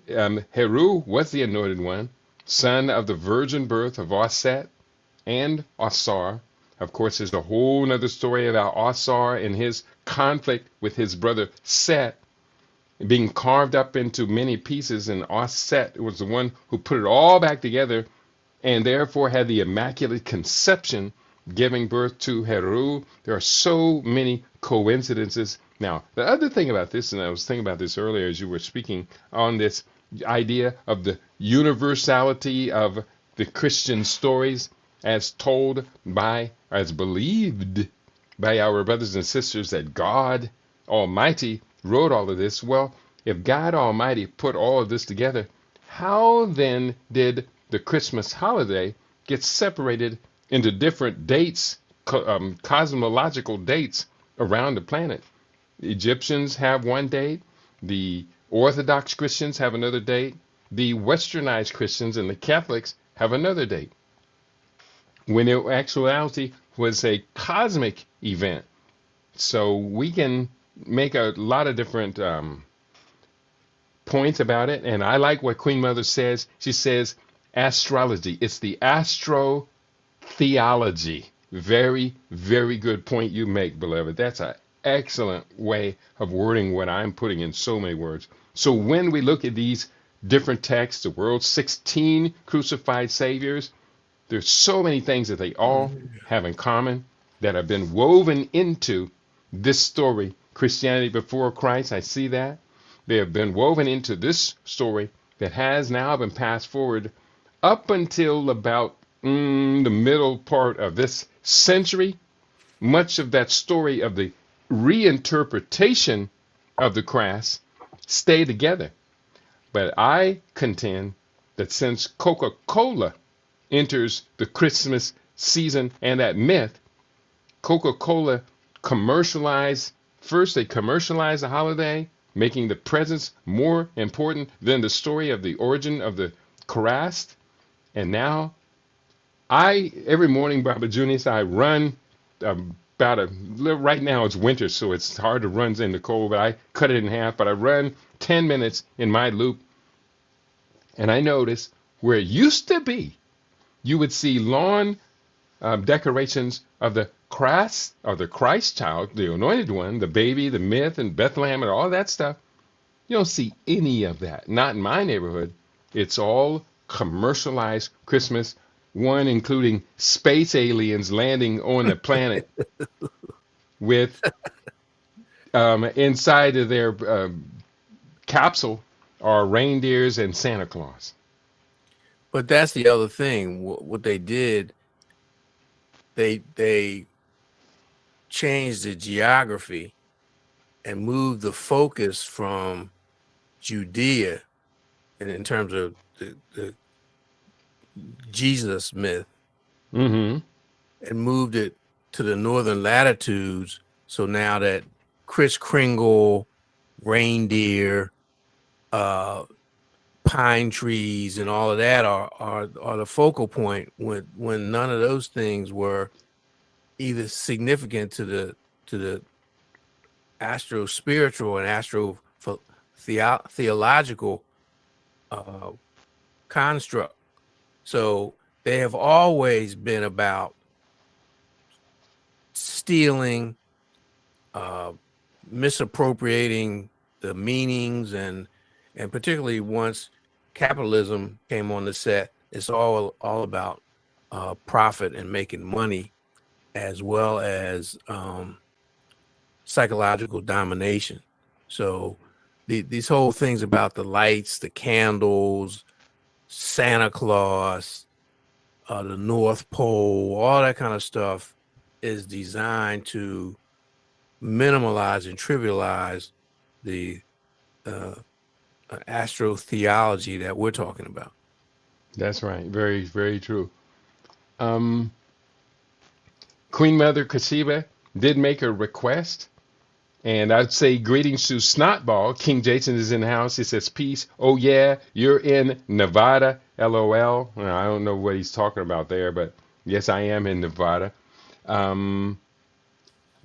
Heru was the anointed one, son of the virgin birth of Osset and Osar. Of course, there's a whole other story about Osar and his conflict with his brother Set being carved up into many pieces, and Osset was the one who put it all back together and therefore had the immaculate conception, giving birth to Heru. There are so many coincidences. Now, the other thing about this, and I was thinking about this earlier as you were speaking on this idea of the universality of the Christian stories as told by, as believed by our brothers and sisters, that God Almighty wrote all of this. Well, if God Almighty put all of this together, how then did the Christmas holiday get separated into different dates, cosmological dates around the planet? The Egyptians have one date, the Orthodox Christians have another date, the Westernized Christians and the Catholics have another date, when in actuality was a cosmic event. So we can make a lot of different points about it. And I like what Queen Mother says. She says astrology. It's the astro theology. Very, very good point you make, beloved. That's an excellent way of wording what I'm putting in so many words. So when we look at these different texts, the world's 16 crucified saviors, there's so many things that they all have in common that have been woven into this story. Christianity before Christ, I see that. They have been woven into this story that has now been passed forward up until about the middle part of this century. Much of that story of the reinterpretation of the Christ stay together. But I contend that since Coca-Cola enters the Christmas season and that myth, Coca-Cola commercialized, first they commercialized the holiday, making the presents more important than the story of the origin of the Christ. And now every morning, Baba Junius, I run right now it's winter, so it's hard to run in the cold, but I cut it in half, but I run 10 minutes in my loop. And I notice where it used to be, you would see lawn decorations of the Christ, or the Christ child, the anointed one, the baby, the myth, and Bethlehem, and all that stuff. You don't see any of that. Not in my neighborhood. It's all commercialized Christmas, one including space aliens landing on the planet with inside of their capsule are reindeers and Santa Claus. But that's the other thing. What they did, they changed the geography and moved the focus from Judea, and in terms of the Jesus myth, and moved it to the northern latitudes. So now that Kris Kringle, reindeer, pine trees and all of that are the focal point when none of those things were either significant to the astro spiritual and astro theological construct. So they have always been about stealing, misappropriating the meanings, and particularly once capitalism came on the set, it's all about profit and making money, as well as psychological domination. So these whole things about the lights, the candles, Santa Claus, the North Pole, all that kind of stuff is designed to minimalize and trivialize the astrotheology that we're talking about. That's right. Very, very true. Um, Queen Mother Kashiba did make a request, and I'd say greetings to Snotball. King Jason is in the house. He says, peace. Oh, yeah, you're in Nevada. LOL. Well, I don't know what he's talking about there, but yes, I am in Nevada. Um,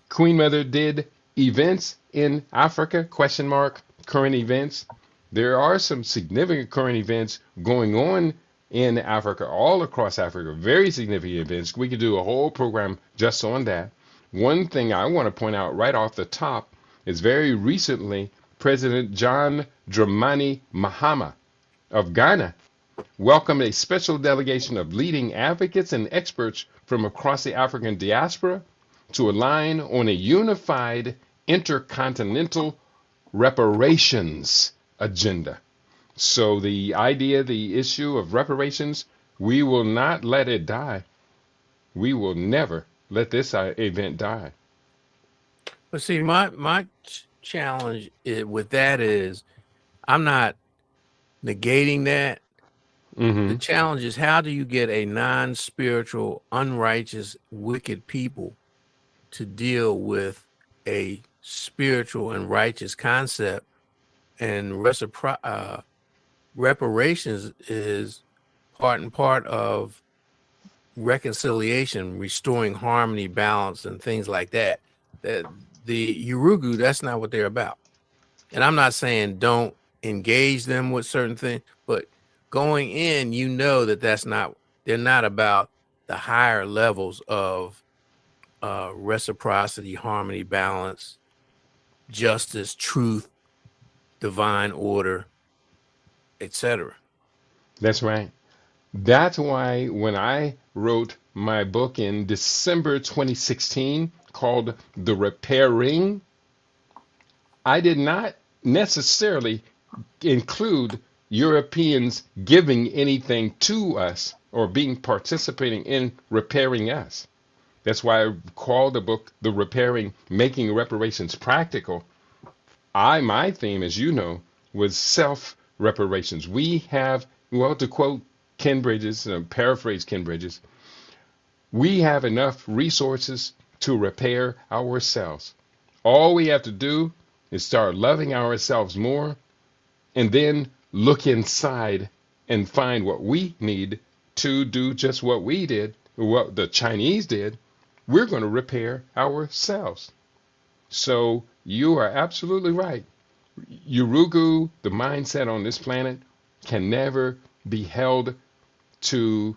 Queen Mother did events in Africa, question mark, current events. There are some significant current events going on in Africa, all across Africa, very significant events. We could do a whole program just on that. One thing I want to point out right off the top is very recently, President John Dramani Mahama of Ghana welcomed a special delegation of leading advocates and experts from across the African diaspora to align on a unified intercontinental reparations agenda. So the idea, the issue of reparations, we will not let it die. We will never let this event die. But see, my challenge with that is I'm not negating that. The challenge is, how do you get a non-spiritual, unrighteous, wicked people to deal with a spiritual and righteous concept? And reparations is part and part of reconciliation, restoring harmony, balance, and things like that. That the Urugu, that's not what they're about. And I'm not saying don't engage them with certain things, but going in, you know they're not about the higher levels of reciprocity, harmony, balance, justice, truth, divine order, etc. That's right. That's why when I wrote my book in December 2016 called The Repairing, I did not necessarily include Europeans giving anything to us or participating in repairing us. That's why I called the book The Repairing, Making Reparations Practical. My theme, as you know, was self-reparations. We have, well, to quote Ken Bridges, paraphrase Ken Bridges, we have enough resources to repair ourselves. All we have to do is start loving ourselves more, and then look inside and find what we need to do just what we did, what the Chinese did. We're going to repair ourselves. So you are absolutely right. Urugu, the mindset on this planet, can never be held to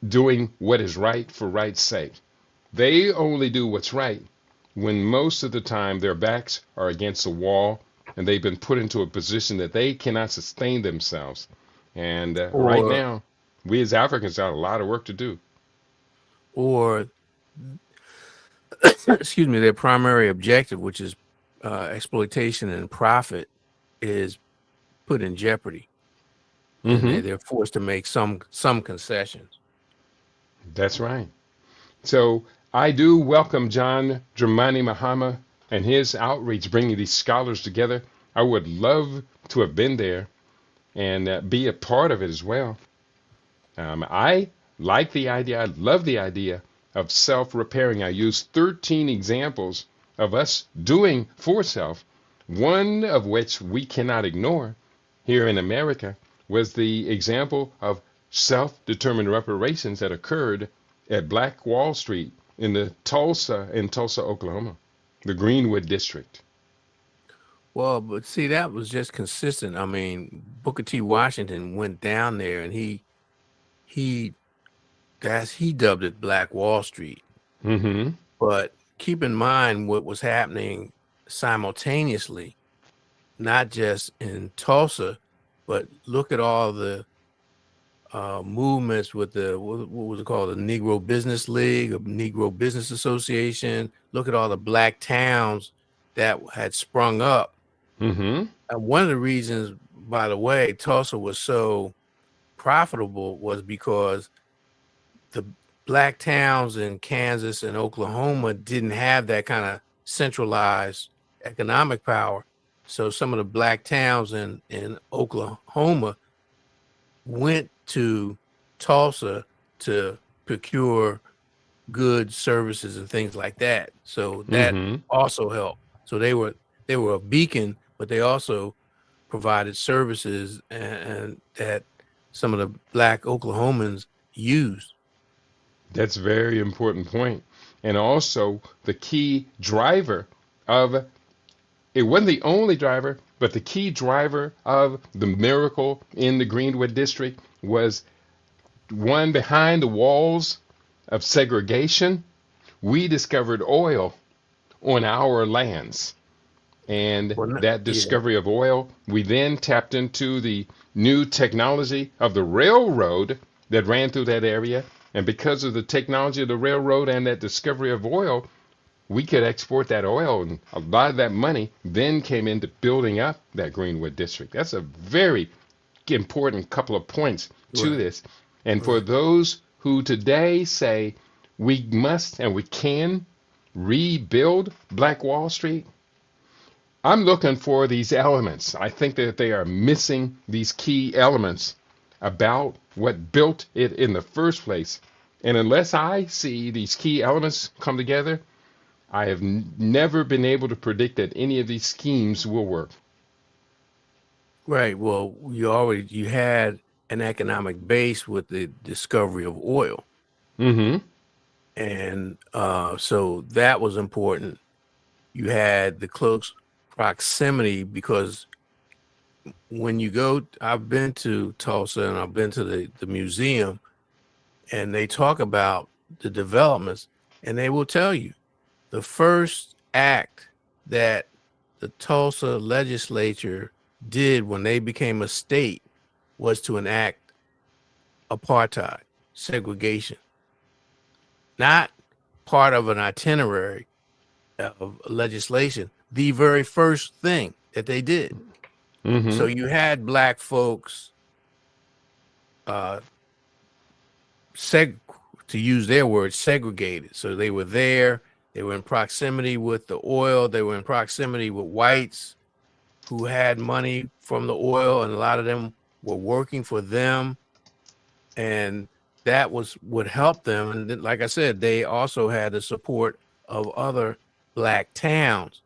doing what is right for right's sake. They only do what's right when most of the time their backs are against the wall and they've been put into a position that they cannot sustain themselves. And right now, we as Africans got a lot of work to do. Or, excuse me, their primary objective, which is exploitation and profit, is put in jeopardy. And they're forced to make some concessions. That's right. So I do welcome John Dramani Mahama and his outreach, bringing these scholars together. I would love to have been there and be a part of it as well. I like the idea. I love the idea of self-repairing. I used 13 examples of us doing for self, one of which we cannot ignore here in America. was the example of self-determined reparations that occurred at Black Wall Street in Tulsa, Oklahoma, the Greenwood district. Well, but see, that was just consistent. I mean, Booker T. Washington went down there and he he dubbed it Black Wall Street. Mm-hmm. But keep in mind what was happening simultaneously, not just in Tulsa, but look at all the movements with the what was it called, the Negro Business League, or Negro Business Association. Look at all the black towns that had sprung up. Mm-hmm. And one of the reasons, by the way, Tulsa was so profitable was because the black towns in Kansas and Oklahoma didn't have that kind of centralized economic power. So some of the black towns in Oklahoma went to Tulsa to procure goods, services, and things like that. So that Mm-hmm. also helped. So they were a beacon, but they also provided services and that some of the black Oklahomans used. That's a very important point. And also the key driver of it wasn't the only driver, but the key driver of the miracle in the Greenwood district was one behind the walls of segregation. We discovered oil on our lands. And Well, that yeah, discovery of oil, we then tapped into the new technology of the railroad that ran through that area. And because of the technology of the railroad and that discovery of oil, we could export that oil, and a lot of that money then came into building up that Greenwood district. That's a very important couple of points to right, this. And for right. those who today say we must and we can rebuild Black Wall Street, I'm looking for these elements. I think that they are missing these key elements about what built it in the first place. And unless I see these key elements come together, I have never been able to predict that any of these schemes will work. Right. Well, you had an economic base with the discovery of oil, Mm-hmm. and so that was important. You had the close proximity because when you go, I've been to Tulsa and I've been to the museum, and they talk about the developments, and they will tell you the first act that the Tulsa legislature did when they became a state was to enact apartheid, segregation, not part of an itinerary of legislation, the very first thing that they did. Mm-hmm. So you had black folks, uh, to use their words, segregated. So they were there, they were in proximity with the oil, they were in proximity with whites who had money from the oil, and a lot of them were working for them. And that was what helped them. And then, like I said, they also had the support of other black towns.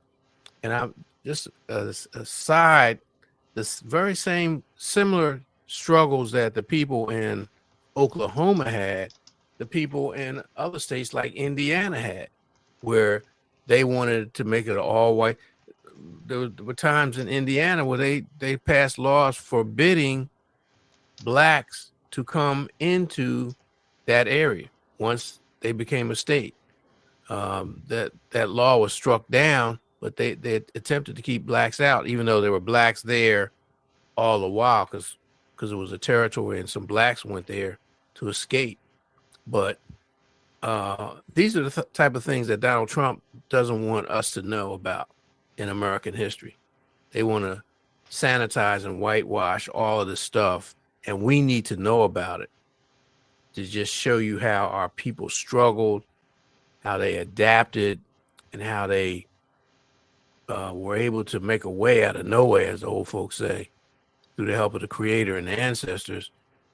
And I'm just aside, this very same similar struggles that the people in Oklahoma had, the people in other states like Indiana had, where they wanted to make it all white. There were times in Indiana where they passed laws forbidding blacks to come into that area once they became a state. That law was struck down, but they attempted to keep blacks out, even though there were blacks there all the while, because it was a territory and some blacks went there to escape. But these are the type of things that Donald Trump doesn't want us to know about in American history. They want to sanitize and whitewash all of this stuff, and we need to know about it to just show you how our people struggled, how they adapted, and how they were able to make a way out of no way, as the old folks say, through the help of the Creator and the ancestors,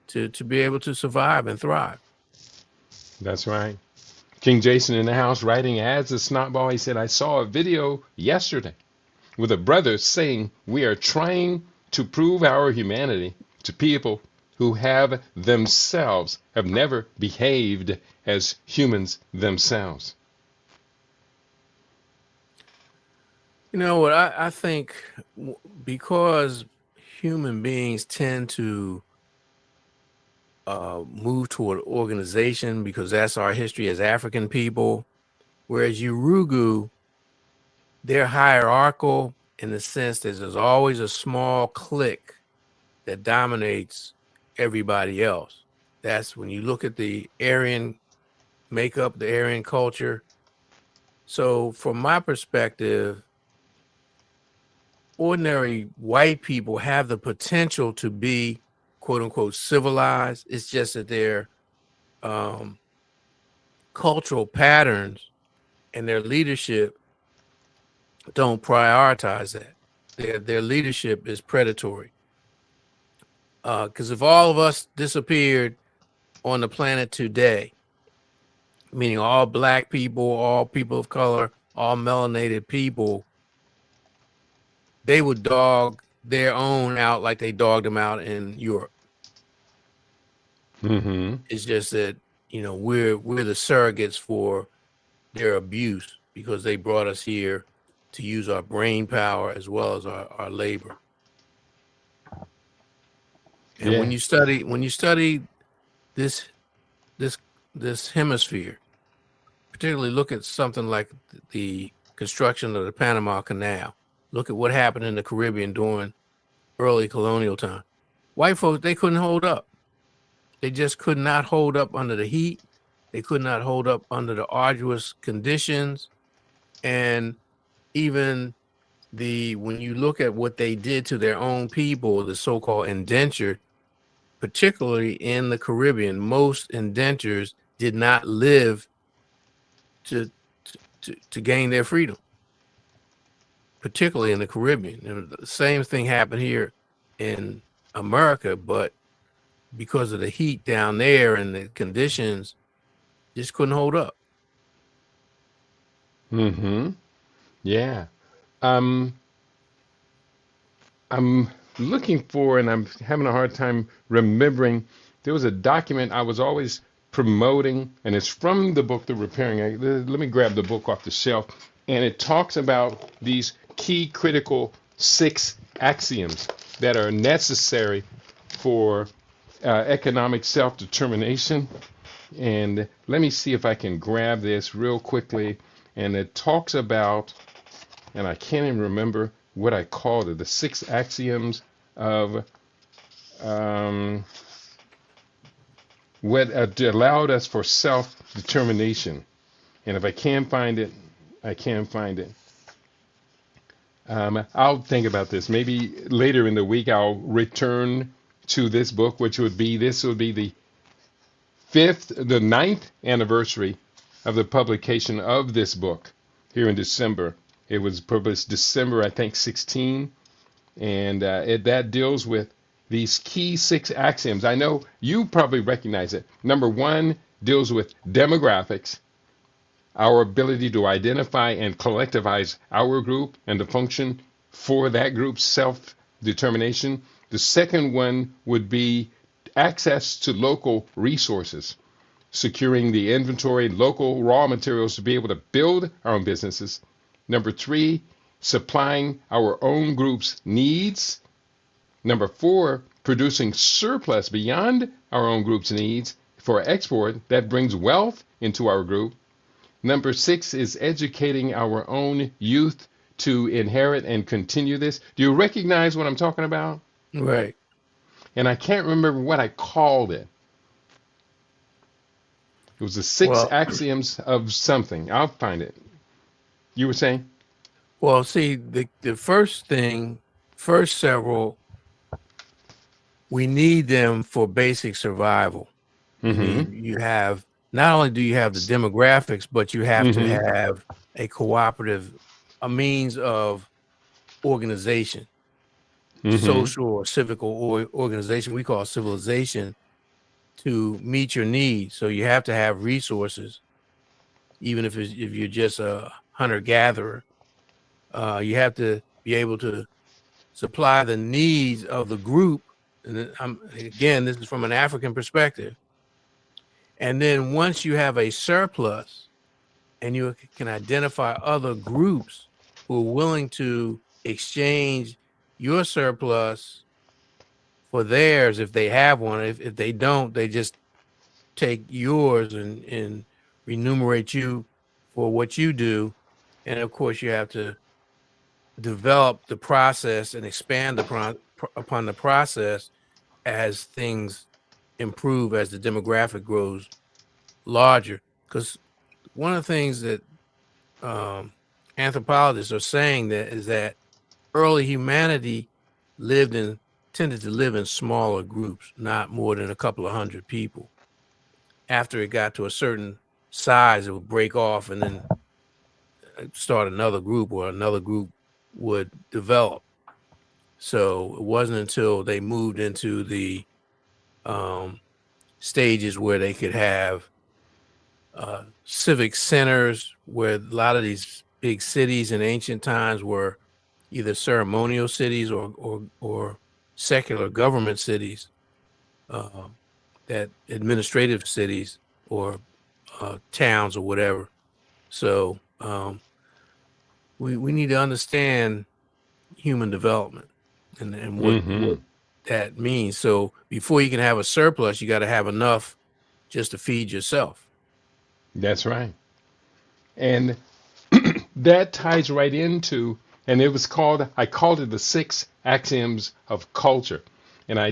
to be able to survive and thrive. That's right. King Jason in the house writing ads a snotball. He said, I saw a video yesterday with a brother saying we are trying to prove our humanity to people who have never behaved as humans themselves? You know what? I think because human beings tend to move toward organization because that's our history as African people, whereas Urugu, they're hierarchical in the sense that there's always a small clique that dominates everybody else. That's when you look at the Aryan makeup, the Aryan culture. So from my perspective, ordinary white people have the potential to be quote unquote civilized. It's just that their cultural patterns and their leadership don't prioritize that. Their leadership is predatory. Because if all of us disappeared on the planet today, meaning all black people, all people of color, all melanated people, they would dog their own out like they dogged them out in Europe. Mm-hmm. It's just that, you know, we're the surrogates for their abuse because they brought us here to use our brain power as well as our labor. And Yeah. when you study this hemisphere, particularly look at something like the construction of the Panama Canal. Look at what happened in the Caribbean during early colonial time. White folks, they couldn't hold up. They just could not hold up under the heat. They could not hold up under the arduous conditions. And even when you look at what they did to their own people, the so-called indentured, particularly in the Caribbean, most indentures did not live to gain their freedom, particularly in the Caribbean. And the same thing happened here in America, but because of the heat down there and the conditions, just couldn't hold up. Mm-hmm. Yeah. Um, I'm looking for, and I'm having a hard time remembering. There was a document I was always promoting, and it's from the book, The Repairing Act. Let me grab the book off the shelf. And it talks about these key critical 6 axioms that are necessary for economic self-determination. And let me see if I can grab this real quickly. And it talks about, and I can't even remember what I called it, the 6 axioms of what allowed us for self-determination. And if I can't find it, I can't find it. I'll think about this. Maybe later in the week I'll return to this book, which would be the the 9th anniversary of the publication of this book here in December. It was published December, I think, 16, and that deals with these key 6 axioms. I know you probably recognize it. Number 1 deals with demographics, our ability to identify and collectivize our group and to function for that group's self-determination. The second one would be access to local resources, securing the inventory, local raw materials to be able to build our own businesses. Number 3, supplying our own group's needs. Number 4, producing surplus beyond our own group's needs for export that brings wealth into our group. Number 6 is educating our own youth to inherit and continue this. Do you recognize what I'm talking about? Right. And I can't remember what I called it. It was the 6 Well, axioms of something. I'll find it. You were saying? well, see, the first several, we need them for basic survival. Mm-hmm. You have, not only do you have the demographics, but you have to Mm-hmm. have a means of organization, Mm-hmm. social or civic organization, we call civilization, to meet your needs. So you have to have resources, even if you're just a hunter-gatherer. You have to be able to supply the needs of the group and again, this is from an African perspective. And then once you have a surplus and you can identify other groups who are willing to exchange your surplus for theirs if they have one. If they don't, they just take yours and remunerate you for what you do. And of course, you have to develop the process and expand upon the process as things improve, as the demographic grows larger. Because one of the things that anthropologists are saying that is that early humanity tended to live in smaller groups, not more than a couple of hundred people. After it got to a certain size, it would break off and then start another group, or another group would develop. So it wasn't until they moved into the stages where they could have civic centers, where a lot of these big cities in ancient times were either ceremonial cities or secular government cities, that administrative cities or towns or whatever. So we need to understand human development and what that means. So before you can have a surplus, you got to have enough just to feed yourself. That's right. And that ties right into, and I called it the 6 axioms of culture. And I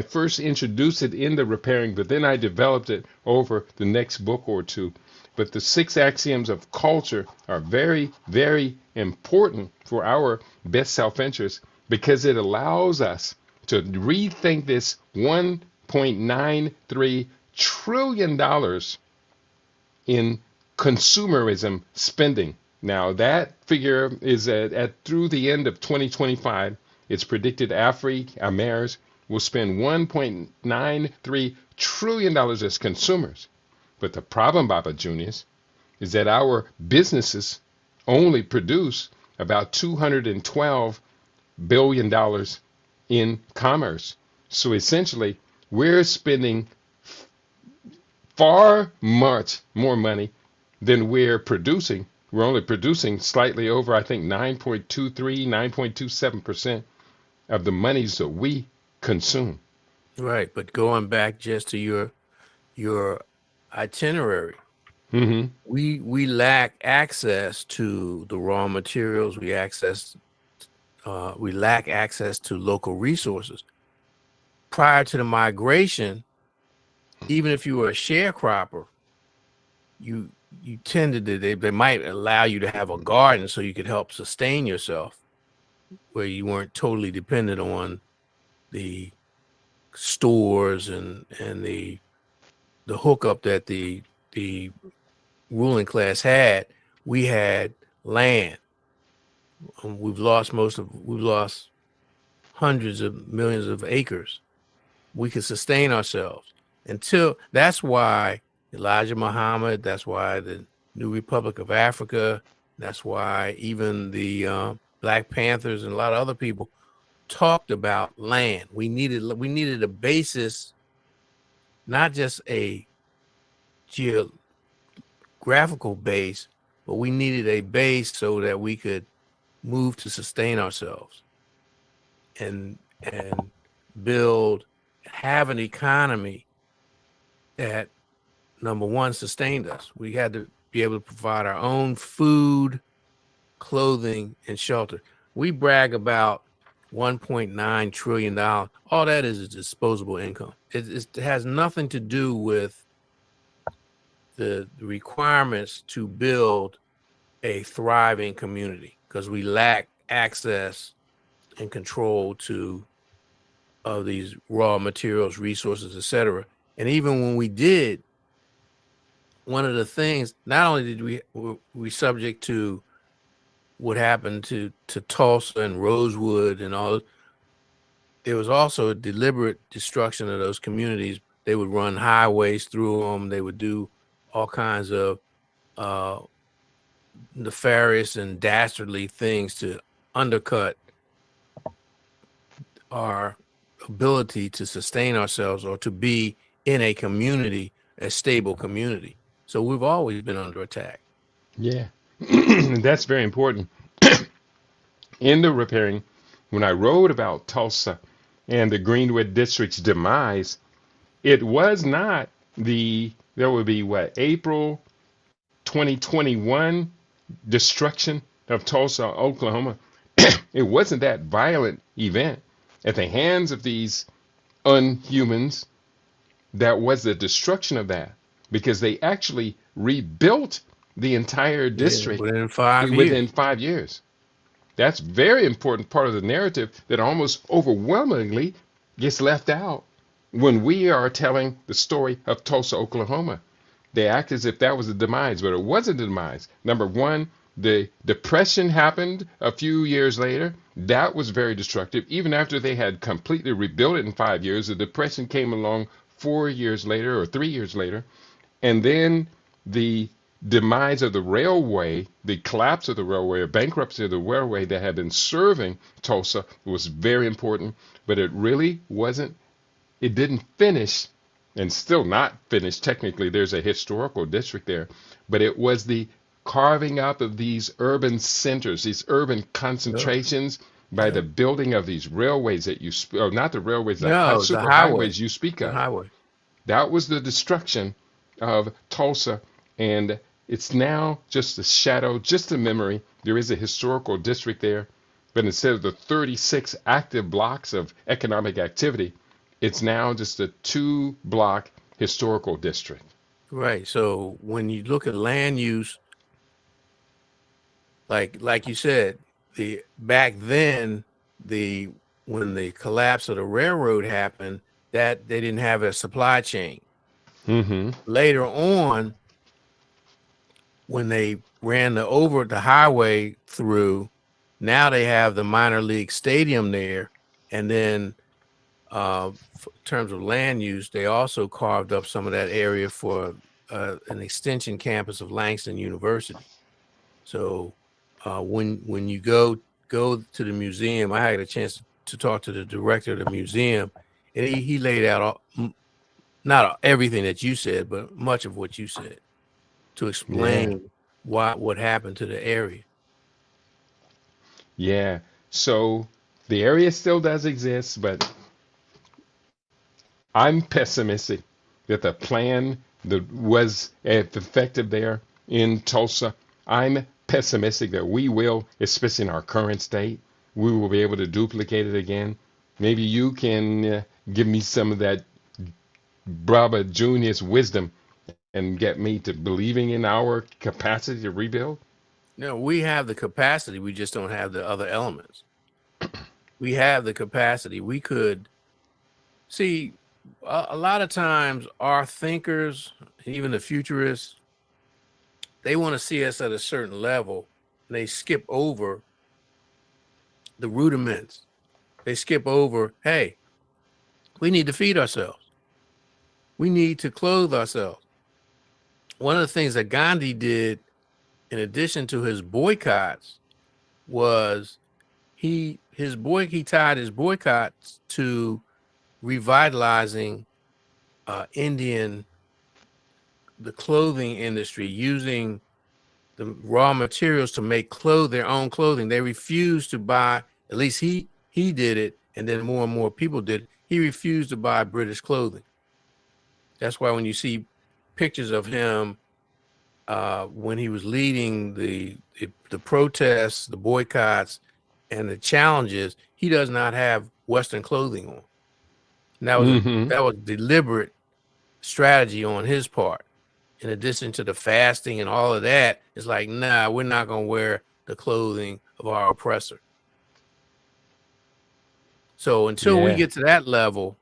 first introduced it in the repairing, but then I developed it over the next book or two. But the 6 axioms of culture are very, very important for our best self-interest, because it allows us to rethink this $1.93 trillion in consumerism spending. Now that figure is at through the end of 2025. It's predicted Americans will spend $1.93 trillion as consumers. But the problem, Baba Junius, is that our businesses only produce about $212 billion in commerce. So essentially, we're spending far much more money than we're producing. We're only producing slightly over, I think, 9.23, 9.27% of the monies that we consume. Right, but going back just to your itinerary, we lack access to the raw materials. We lack access to local resources. Prior to the migration, even if you were a sharecropper, you tended to, they might allow you to have a garden so you could help sustain yourself, where you weren't totally dependent on the stores and the hookup that the ruling class had. We had land. We've lost hundreds of millions of acres. We could sustain ourselves that's why Elijah Muhammad, that's why the New Republic of Africa, that's why even the Black Panthers and a lot of other people talked about land. We needed a basis, not just a geographical base, but we needed a base so that we could move to sustain ourselves and have an economy that, number one, sustained us. We had to be able to provide our own food, clothing, and shelter. We brag about $1.9 trillion. All that is disposable income. It has nothing to do with the requirements to build a thriving community, because we lack access and control of these raw materials, resources, etc. And even when we did, one of the things, not only did we subject to what happened to Tulsa and Rosewood and all, there was also a deliberate destruction of those communities. They would run highways through them. They would do all kinds of nefarious and dastardly things to undercut our ability to sustain ourselves or to be in a community, a stable community. So we've always been under attack. Yeah. That's very important. In the repairing, when I wrote about Tulsa and the Greenwood District's demise, it was not there would be what, April 2021 destruction of Tulsa, Oklahoma. It wasn't that violent event at the hands of these unhumans that was the destruction of that, because they actually rebuilt the entire Yeah, district within 5 years. within 5 years. That's very important part of the narrative that almost overwhelmingly gets left out when we are telling the story of Tulsa, Oklahoma. They act as if that was the demise, but it wasn't the demise. Number one, the depression happened a few years later. That was very destructive. Even after they had completely rebuilt it in 5 years, the depression came along 4 years later or 3 years later. And then the demise of the railway, the collapse of the railway, or bankruptcy of the railway that had been serving Tulsa was very important, but it really wasn't, it didn't finish, and still not finished technically. There's a historical district there, but it was the carving up of these urban centers, these urban Yeah. concentrations by Yeah. the building of these railways that or not the railways, the No, the super highway. highways you speak The of. highway. That was the destruction of Tulsa, and it's now just a shadow, just a memory. There is a historical district there, but instead of the 36 active blocks of economic activity, it's now just a 2 block historical district. Right. So when you look at land use, like you said, the back then, the when the collapse of the railroad happened, that they didn't have a supply chain. Mm-hmm. Later on, when they ran the highway through, now they have the minor league stadium there, and then in terms of land use, they also carved up some of that area for an extension campus of Langston University. So when you go to the museum, I had a chance to talk to the director of the museum, and he laid out not everything that you said, but much of what you said to Yeah. explain what happened to the area. Yeah. So the area still does exist, but I'm pessimistic that the plan that was effective there in Tulsa, I'm pessimistic that we will, especially in our current state, we will be able to duplicate it again. Maybe you can give me some of that Brother Junior's wisdom and get me to believing in our capacity to rebuild. No, we have the capacity. We just don't have the other elements. We have the capacity. We could see a lot of times our thinkers, even the futurists, they want to see us at a certain level. And they skip over the rudiments. They skip over, hey, we need to feed ourselves. We need to clothe ourselves. One of the things that Gandhi did, in addition to his boycotts, was he tied his boycotts to revitalizing the clothing industry, using the raw materials to make their own clothing. They refused to buy, at least he did it, and then more and more people did it. He refused to buy British clothing. That's why when you see pictures of him when he was leading the protests, the boycotts, and the challenges, he does not have Western clothing on. And Mm-hmm. that was deliberate strategy on his part. In addition to the fasting and all of that, it's like, nah, we're not going to wear the clothing of our oppressor. So until we Yeah. get to that level,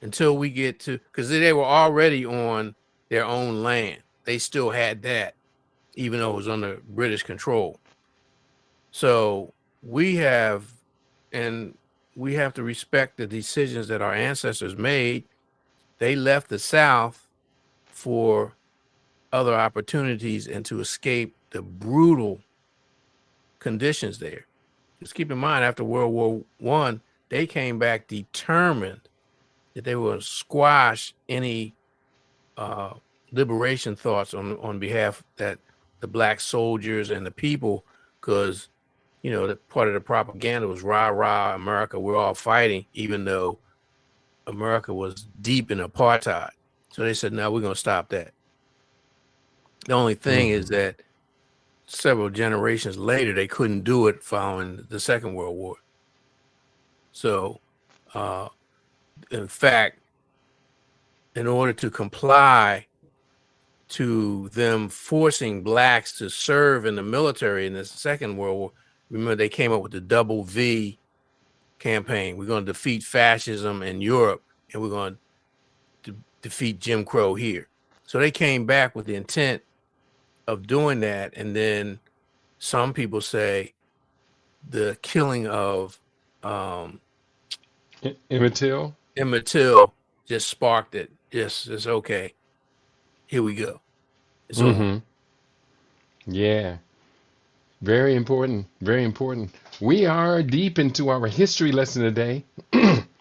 because they were already on their own land, they still had that, even though it was under British control. So we have to respect the decisions that our ancestors made. They left the South for other opportunities and to escape the brutal conditions there. Just keep in mind, after World War I, they came back determined that they would squash any liberation thoughts on behalf that the black soldiers and the people, because the part of the propaganda was rah rah America, we're all fighting, even though America was deep in apartheid. So they said, no, we're going to stop that. The only thing is that several generations later, they couldn't do it following the Second World War. So, in fact, in order to comply to them forcing blacks to serve in the military in the Second World War, remember they came up with the double V campaign. We're going to defeat fascism in Europe, and we're going to defeat Jim Crow here. So they came back with the intent of doing that. And then some people say the killing of Emmett Till just sparked it. Just it's okay. Here we go. It's over. Yeah. Very important. Very important. We are deep into our history lesson today.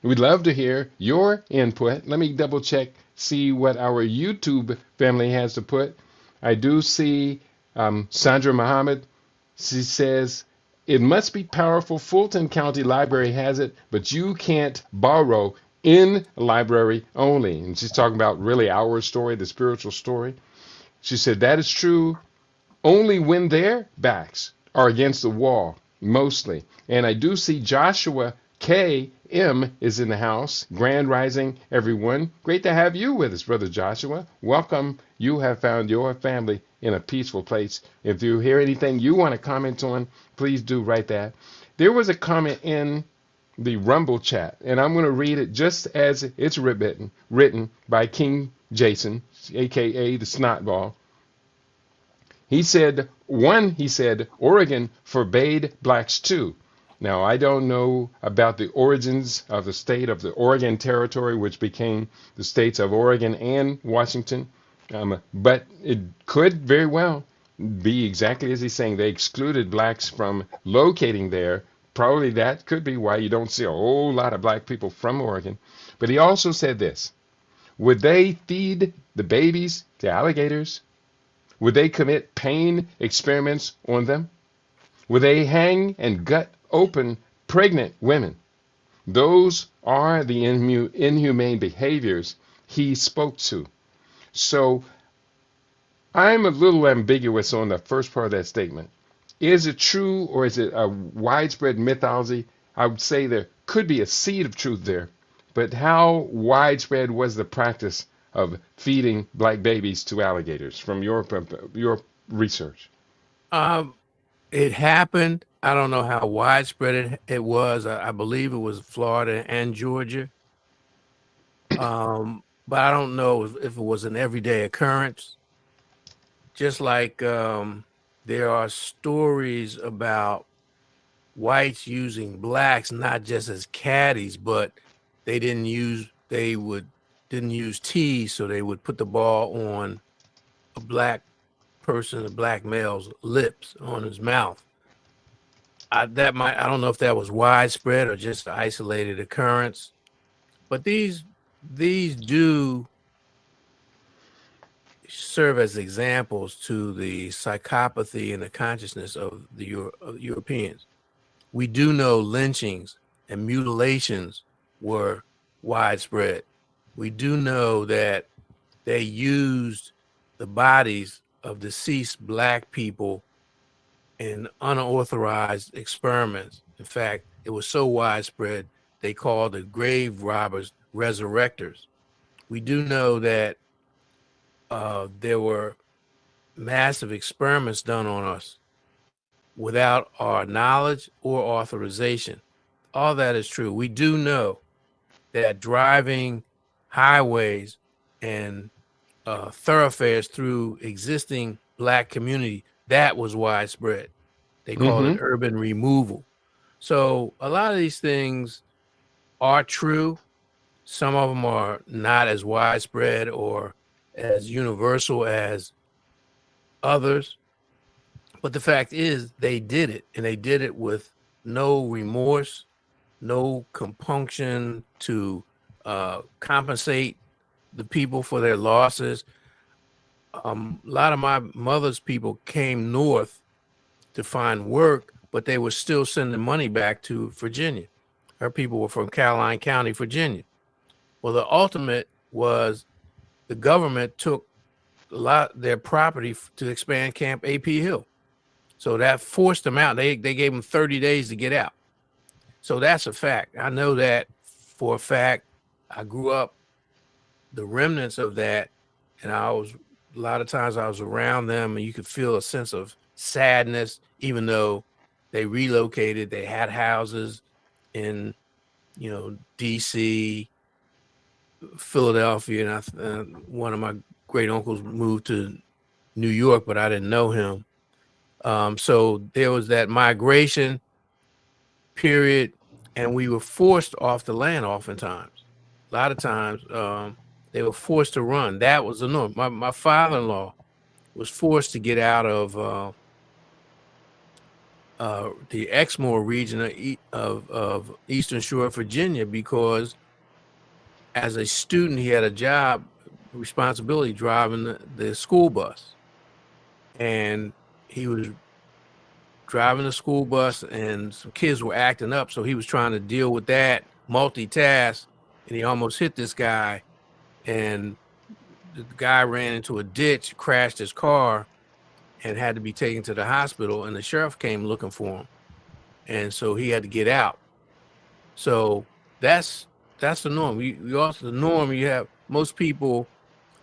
We'd love to hear your input. Let me double check, see what our YouTube family has to put. I do see Sandra Muhammad. She says, it must be powerful. Fulton County Library has it, but you can't borrow in library only. And she's talking about really our story, the spiritual story. She said, that is true only when their backs are against the wall, mostly. And I do see Joshua K.M. is in the house. Grand Rising, everyone. Great to have you with us, Brother Joshua. Welcome. You have found your family in a peaceful place. If you hear anything you want to comment on, please do write that. There was a comment in the Rumble chat, and I'm going to read it just as it's written by King Jason, a.k.a. the Snotball. He said, Oregon forbade blacks too. Now, I don't know about the origins of the state of the Oregon Territory, which became the states of Oregon and Washington, but it could very well be exactly as he's saying. They excluded blacks from locating there. Probably that could be why you don't see a whole lot of black people from Oregon. But he also said this, would they feed the babies to alligators? Would they commit pain experiments on them? Would they hang and gut open pregnant women? Those are the inhumane behaviors he spoke to. So I'm a little ambiguous on the first part of that statement. Is it true or is it a widespread mythology? I would say there could be a seed of truth there. But how widespread was the practice of feeding black babies to alligators from your research? It happened. I don't know how widespread it was. I believe it was Florida and Georgia. But I don't know if it was an everyday occurrence. Just like there are stories about whites using blacks not just as caddies, but they didn't use tees, so they would put the ball on a black male's lips, on his mouth. I don't know if that was widespread or just an isolated occurrence, but these do serve as examples to the psychopathy and the consciousness of the Europeans. We do know lynchings and mutilations were widespread. We do know that they used the bodies of deceased black people in unauthorized experiments. In fact, it was so widespread, they called the grave robbers resurrectors. We do know that there were massive experiments done on us without our knowledge or authorization. All that is true. We do know that driving highways and thoroughfares through existing black community, that was widespread. They call it urban removal. So a lot of these things are true. Some of them are not as widespread or as universal as others. But the fact is they did it, and they did it with no remorse, no compunction to compensate the people for their losses. A lot of my mother's people came north to find work, but they were still sending money back to Virginia. Her people were from Caroline County, Virginia. Well, the ultimate was the government took a lot of their property to expand Camp AP Hill. So that forced them out. They gave them 30 days to get out. So that's a fact. I know that for a fact. I grew up the remnants of that, and a lot of times I was around them, and you could feel a sense of sadness, even though they relocated. They had houses in, DC, Philadelphia, and one of my great uncles moved to New York, but I didn't know him. So there was that migration period, and we were forced off the land oftentimes. A lot of times they were forced to run. That was the norm. My father-in-law was forced to get out of the Exmoor region of Eastern Shore of Virginia, because as a student, he had a job responsibility driving the school bus. And he was driving the school bus, and some kids were acting up. So he was trying to deal with that, multitask, and he almost hit this guy. And the guy ran into a ditch, crashed his car, and had to be taken to the hospital. And the sheriff came looking for him. And so he had to get out. So that's the norm. You also, the norm you have, most people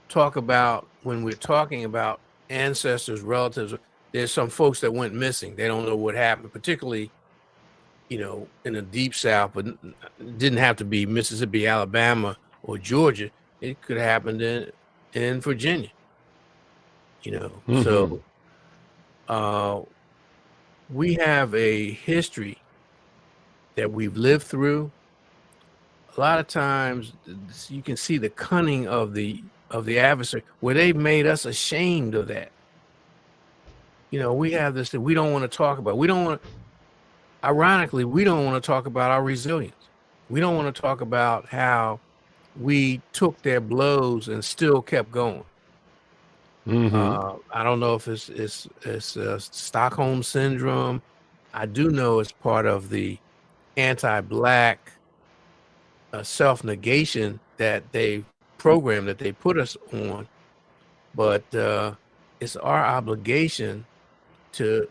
talk about when we're talking about ancestors, relatives, there's some folks that went missing. They don't know what happened, particularly, in the deep South, but it didn't have to be Mississippi, Alabama, or Georgia. It could have happened in Virginia, Mm-hmm. So we have a history that we've lived through. A lot of times you can see the cunning of the adversary, where they've made us ashamed of that. We have this that we don't want to talk about. Ironically, we don't want to talk about our resilience. We don't want to talk about how we took their blows and still kept going. Mm-hmm. I don't know if it's Stockholm syndrome. I do know it's part of the anti-Black self-negation that they programmed, that they put us on. But it's our obligation to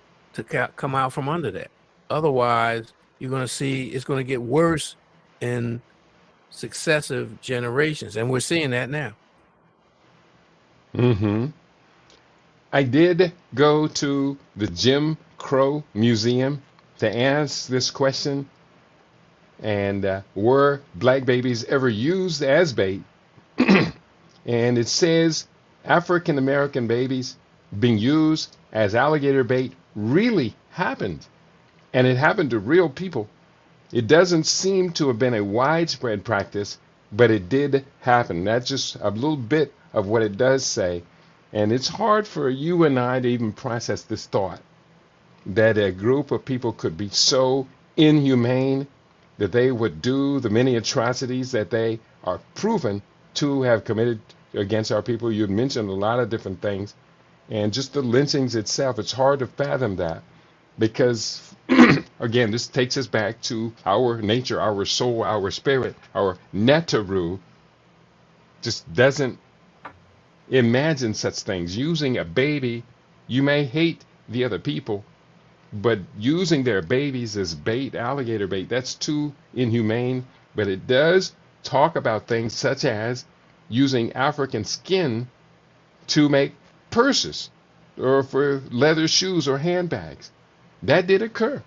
come out from under that. Otherwise, you're going to see it's going to get worse in successive generations, and we're seeing that now. Mm-hmm. I did go to the Jim Crow Museum to ask this question, and were black babies ever used as bait? And it says African American babies being used as alligator bait really happened. And it happened to real people. It doesn't seem to have been a widespread practice, but it did happen. That's just a little bit of what it does say. And it's hard for you and I to even process this thought that a group of people could be so inhumane that they would do the many atrocities that they are proven to have committed against our people. You mentioned a lot of different things. And just the lynchings itself, it's hard to fathom that because, again, this takes us back to our nature, our soul, our spirit, our netaru just doesn't imagine such things. Using a baby, you may hate the other people, but using their babies as bait, alligator bait, that's too inhumane. But it does talk about things such as using African skin to make purses or for leather shoes or handbags. That did occur.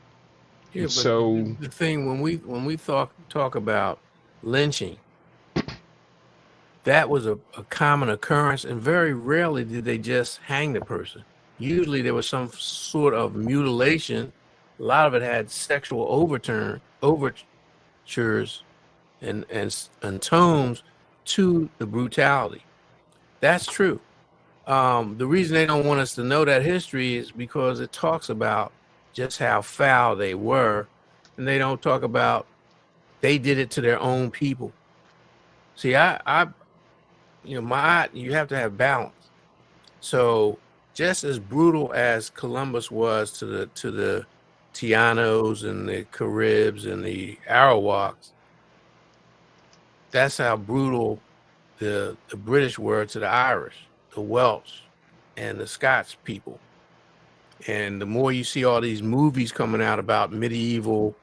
Yeah, but So, the thing when we talk about lynching, that was a common occurrence, and very rarely did they just hang the person. Usually there was some sort of mutilation. A lot of it had sexual overtures and tones to the brutality. That's true. The reason they don't want us to know that history is because it talks about just how foul they were, and they don't talk about they did it to their own people. See, you have to have balance. So just as brutal as Columbus was to the Tianos and the Caribs and the Arawaks, that's how brutal the British were to the Irish, the Welsh, and the Scots people. And the more you see all these movies coming out about medieval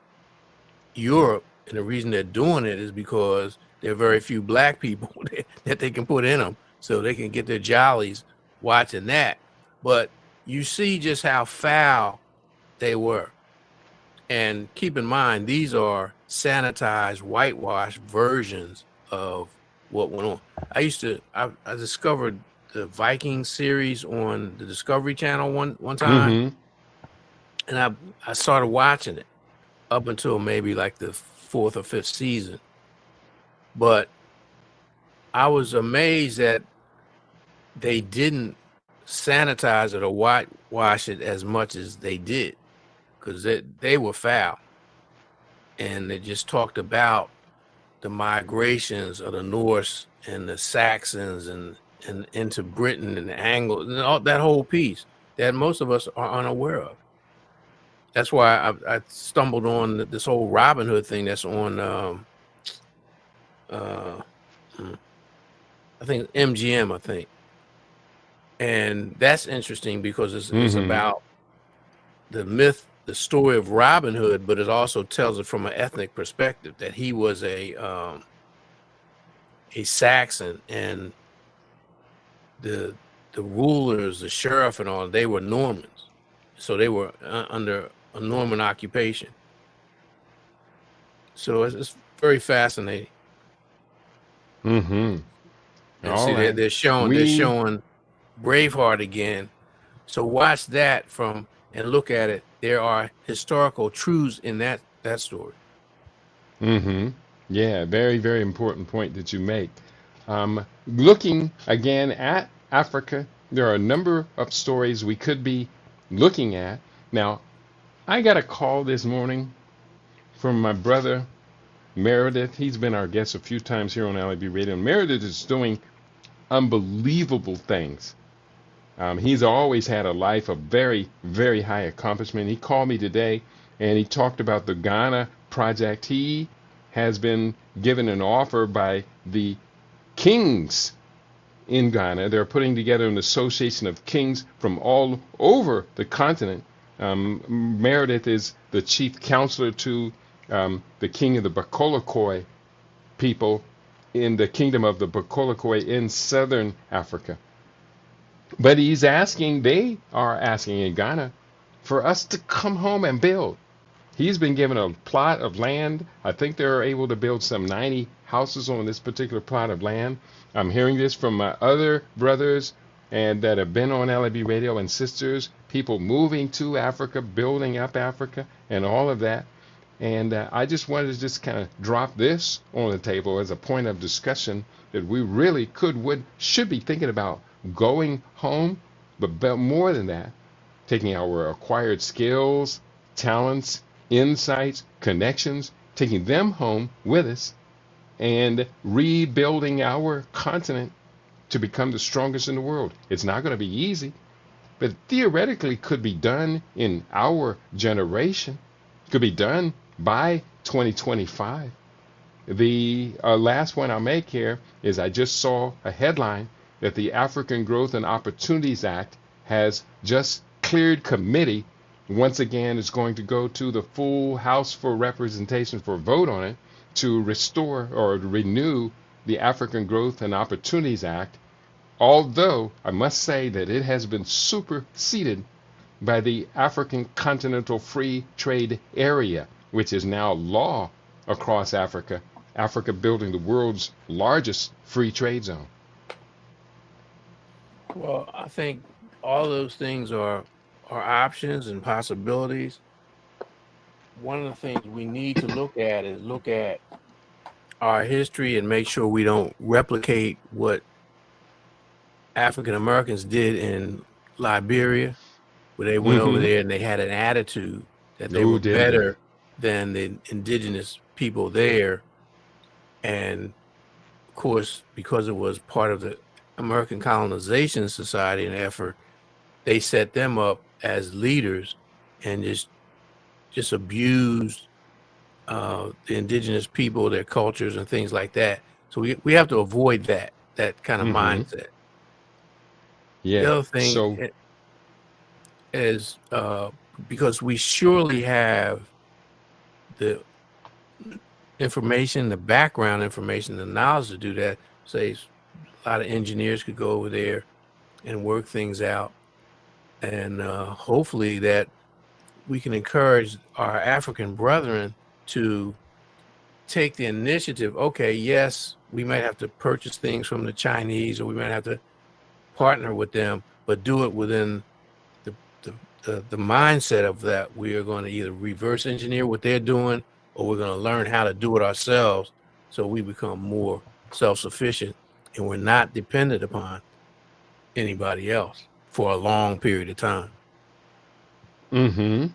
Europe, and the reason they're doing it is because there are very few black people that they can put in them, so they can get their jollies watching that. But you see just how foul they were. And keep in mind, these are sanitized, whitewashed versions of what went on. I discovered the Viking series on the Discovery Channel one time, Mm-hmm. and I started watching it up until maybe like the 4th or 5th season. But I was amazed that they didn't sanitize it or whitewash it as much as they did, because they were foul. And they just talked about the migrations of the Norse and the Saxons and into Britain and the Anglo, and all that whole piece that most of us are unaware of. That's why I stumbled on this whole Robin Hood thing that's on, I think MGM, I think. And that's interesting because it's about the myth, the story of Robin Hood, but it also tells it from an ethnic perspective that he was a Saxon, and the rulers, the sheriff and all, they were Normans. So they were under a Norman occupation. So it's very fascinating. Mm-hmm. And see, right. they're showing Braveheart again. So watch that and look at it. There are historical truths in that story. Mm-hmm. Yeah, very, very important point that you make. Looking again at Africa, there are a number of stories we could be looking at. Now, I got a call this morning from my brother Meredith. He's been our guest a few times here on LIBRadio. Meredith is doing unbelievable things. He's always had a life of very, very high accomplishment. He called me today and he talked about the Ghana project. He has been given an offer by the kings in Ghana. They're putting together an association of kings from all over the continent. Meredith is the chief counselor to the king of the Bakolokoi people in the kingdom of the Bakolokoi in southern Africa. But they are asking in Ghana for us to come home and build. He's been given a plot of land. I think they're able to build some 90 houses on this particular plot of land. I'm hearing this from my other brothers and that have been on LIBRadio and sisters, people moving to Africa, building up Africa, and all of that. And I just wanted to just kind of drop this on the table as a point of discussion that we really should be thinking about going home, but more than that, taking our acquired skills, talents, insights, connections, taking them home with us and rebuilding our continent to become the strongest in the world. It's not going to be easy, but theoretically could be done in our generation, could be done by 2025. The last one I'll make here is I just saw a headline that the African Growth and Opportunities Act has just cleared committee. Once again, it's going to go to the full House for representation for a vote on it to restore or renew the African Growth and Opportunities Act, although I must say that it has been superseded by the African Continental Free Trade Area, which is now law across Africa, Africa building the world's largest free trade zone. Well, I think all those things are options and possibilities. One of the things we need to look at our history and make sure we don't replicate what African Americans did in Liberia, where they went over there and they had an attitude that they were better than the indigenous people there. And of course, because it was part of the American Colonization Society and effort, they set them up as leaders and just abused the indigenous people, their cultures, and things like that. So we have to avoid that kind of Mm-hmm. mindset. The Yeah. other thing So, is because we surely have the information, the background information, the knowledge to do that. Say a lot of engineers could go over there and work things out, and hopefully that we can encourage our African brethren to take the initiative. Okay, yes, we might have to purchase things from the Chinese, or we might have to partner with them, but do it within the the mindset of that we are going to either reverse engineer what they're doing, or we're going to learn how to do it ourselves, so we become more self-sufficient and we're not dependent upon anybody else for a long period of time. mm-hmm.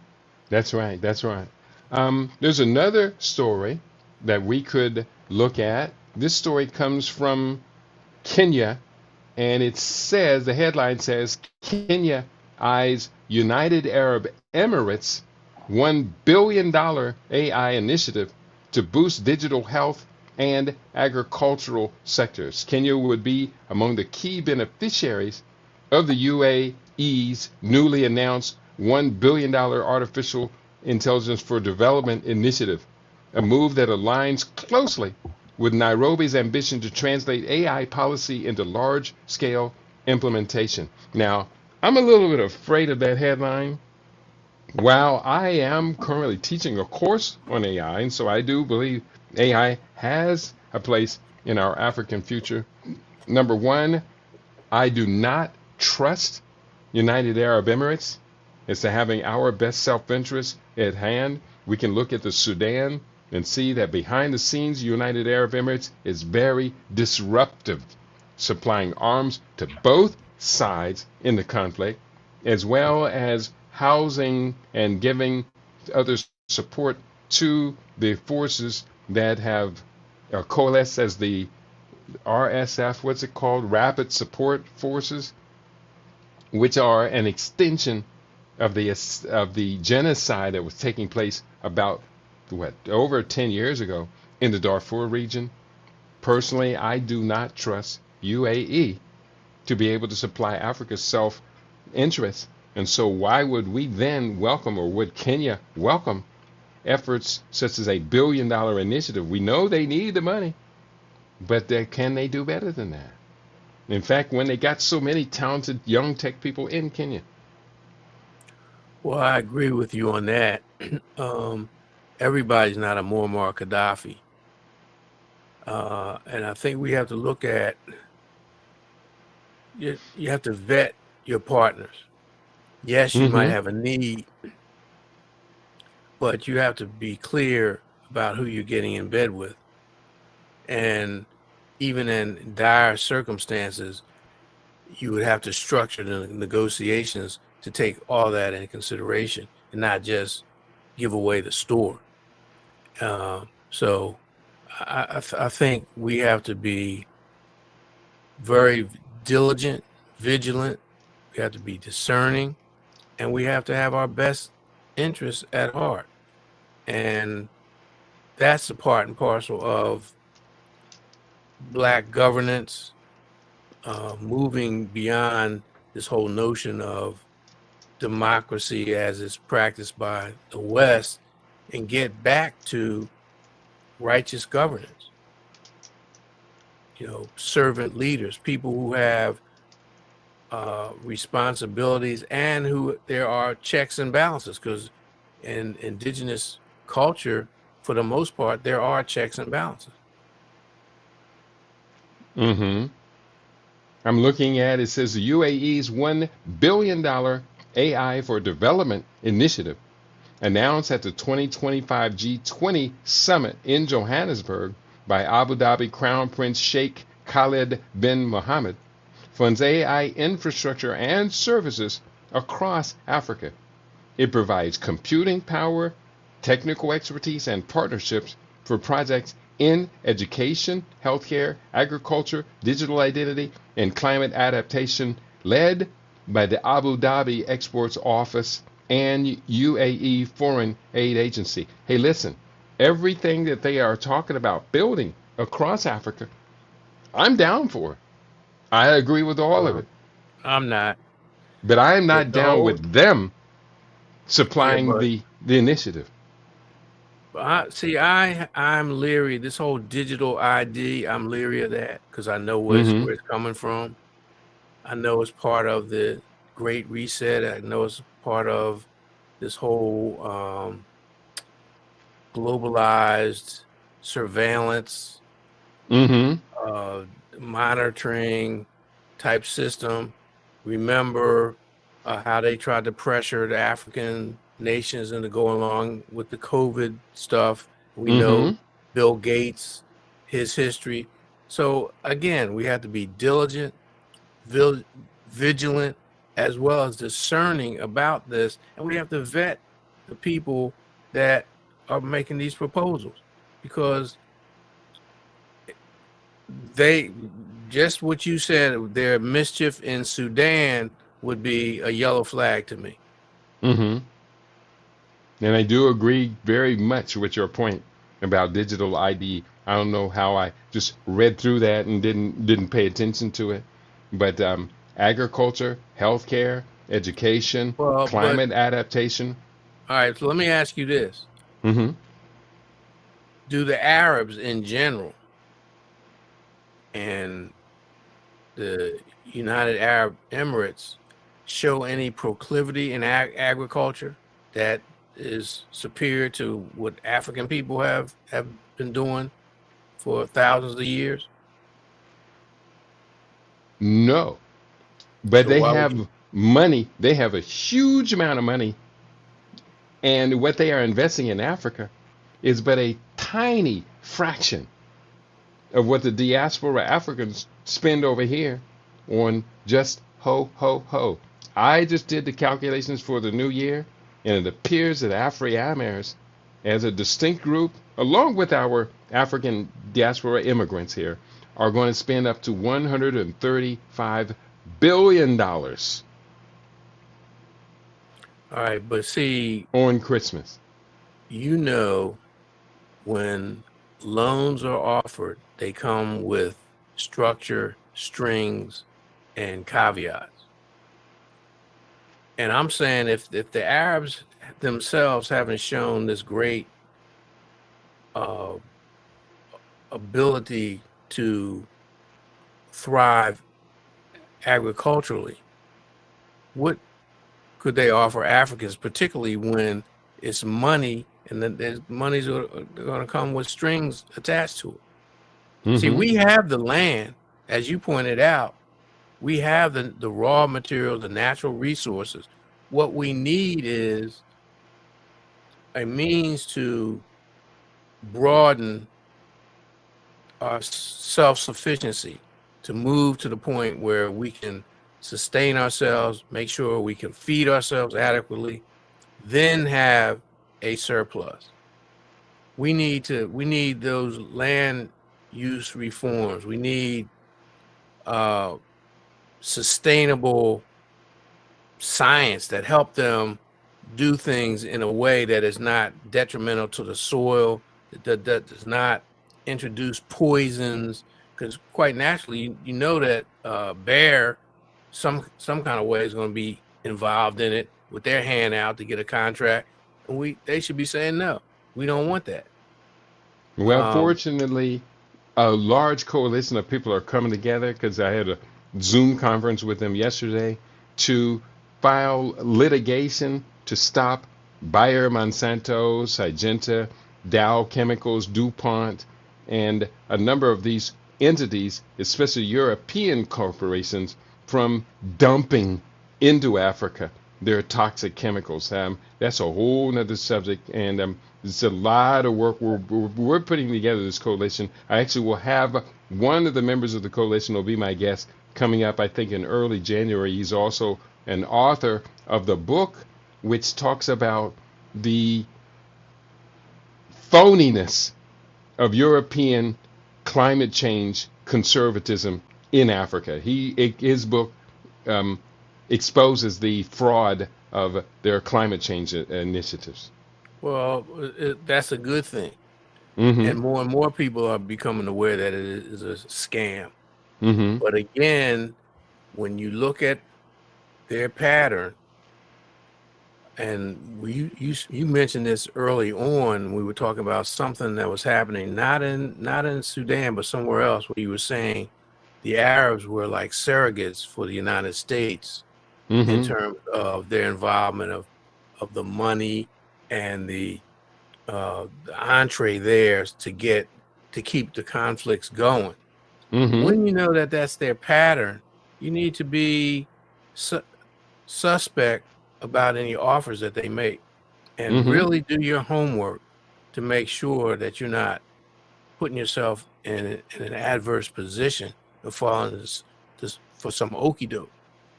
That's right. That's right. There's another story that we could look at. This story comes from Kenya, and it says the headline says Kenya eyes United Arab Emirates $1 billion AI initiative to boost digital health and agricultural sectors. Kenya would be among the key beneficiaries of the UAE's newly announced $1 billion artificial intelligence for development initiative, a move that aligns closely with Nairobi's ambition to translate AI policy into large scale implementation. Now, I'm a little bit afraid of that headline. While I am currently teaching a course on AI, and so I do believe AI has a place in our African future. Number one, I do not trust United Arab Emirates as to having our best self-interest at hand. We can look at the Sudan and see that behind the scenes, United Arab Emirates is very disruptive, supplying arms to both sides in the conflict, as well as housing and giving other support to the forces that have coalesced as the RSF, what's it called? Rapid Support Forces, which are an extension of the genocide that was taking place about over 10 years ago in the Darfur region. Personally, I do not trust UAE to be able to supply Africa's self-interest. And so why would we then welcome, or would Kenya welcome, efforts such as $1 billion initiative? We know they need the money, but can they do better than that? In fact, when they got so many talented young tech people in Kenya. Well, I agree with you on that. Everybody's not a Muammar Gaddafi. And I think we have to look at, you have to vet your partners. Yes, you might Mm-hmm. have a need, but you have to be clear about who you're getting in bed with. And even in dire circumstances, you would have to structure the negotiations to take all that into consideration and not just give away the store. So I think we have to be very diligent, vigilant. We have to be discerning, and we have to have our best interests at heart. And that's the part and parcel of Black governance, moving beyond this whole notion of democracy as it's practiced by the West, and get back to righteous governance. Servant leaders, people who have responsibilities, and who there are checks and balances, because in indigenous culture, for the most part, there are checks and balances. Mm-hmm. I'm looking at, it says the UAE's $1 billion AI for Development initiative, announced at the 2025 G20 summit in Johannesburg by Abu Dhabi Crown Prince Sheikh Khaled bin Mohammed, funds AI infrastructure and services across Africa. It provides computing power, technical expertise, and partnerships for projects in education, healthcare, agriculture, digital identity, and climate adaptation, led by the Abu Dhabi Exports Office and UAE Foreign Aid Agency. Hey, listen, everything that they are talking about building across Africa, I'm down for it. I agree with all of Well, it. I'm not. But I am The, not the down whole, with them yeah, supplying but the initiative. I'm leery. This whole digital ID, I'm leery of that because I know Mm-hmm. where it's coming from. I know it's part of the Great Reset. I know it's part of this whole globalized surveillance, Mm-hmm. uh, monitoring type system. Remember how they tried to pressure the African nations into going along with the COVID stuff. We know Mm-hmm. Bill Gates, his history. So again, we have to be diligent, vigilant, as well as discerning about this, and we have to vet the people that are making these proposals because they just what you said, their mischief in Sudan would be a yellow flag to me. Mm-hmm. And I do agree very much with your point about digital ID. I don't know how I just read through that and didn't pay attention to it. But agriculture, healthcare, education, Well, but climate adaptation. all right, so let me ask you this. Mm-hmm. Do the Arabs in general and the United Arab Emirates show any proclivity in agriculture that is superior to what African people have been doing for thousands of years? No. But So they why would you? have money. They have a huge amount of money. And what they are investing in Africa is but a tiny fraction of what the diaspora Africans spend over here on just ho, ho, ho. I just did the calculations for the new year, and it appears that Afro-Americans, as a distinct group, along with our African diaspora immigrants here, are going to spend up to $135 billion All right, but see, on Christmas. you know, when loans are offered, they come with structure, strings, and caveats. And I'm saying if the Arabs themselves haven't shown this great uh, ability to thrive agriculturally, what could they offer Africans, particularly when it's money and then there's money's going to come with strings attached to it? See, Mm-hmm. we have the land, as you pointed out, we have the raw material, the natural resources. What we need is a means to broaden our self-sufficiency, to move to the point where we can sustain ourselves, make sure we can feed ourselves adequately, then have a surplus. We need those land use reforms. We need uh, sustainable science that help them do things in a way that is not detrimental to the soil, that does not introduce poisons. Because quite naturally, you know that Bayer, some kind of way is going to be involved in it with their hand out to get a contract, and they should be saying no, we don't want that. Well, Um, fortunately, a large coalition of people are coming together because I had a Zoom conference with them yesterday to file litigation to stop Bayer, Monsanto, Syngenta, Dow Chemicals, DuPont, and a number of these entities, especially European corporations, from dumping into Africa their toxic chemicals. That's a whole nother subject, and it's a lot of work. We're putting together this coalition. I actually will have one of the members of the coalition will be my guest coming up, I think, in early January. He's also an author of the book which talks about the phoniness of European climate change conservatism in Africa. His book um, exposes the fraud of their climate change initiatives. Well, that's a good thing. Mm-hmm. And more people are becoming aware that it is a scam. Mm-hmm. But again, when you look at their pattern, and you mentioned this early on, we were talking about something that was happening not in Sudan, but somewhere else, where you were saying the Arabs were like surrogates for the United States in Mm-hmm. terms of their involvement of the money and the entree there to keep the conflicts going. Mm-hmm. When you know that that's their pattern, you need to be suspect about any offers that they make, and Mm-hmm. really do your homework to make sure that you're not putting yourself in an adverse position of falling this for some okey doke,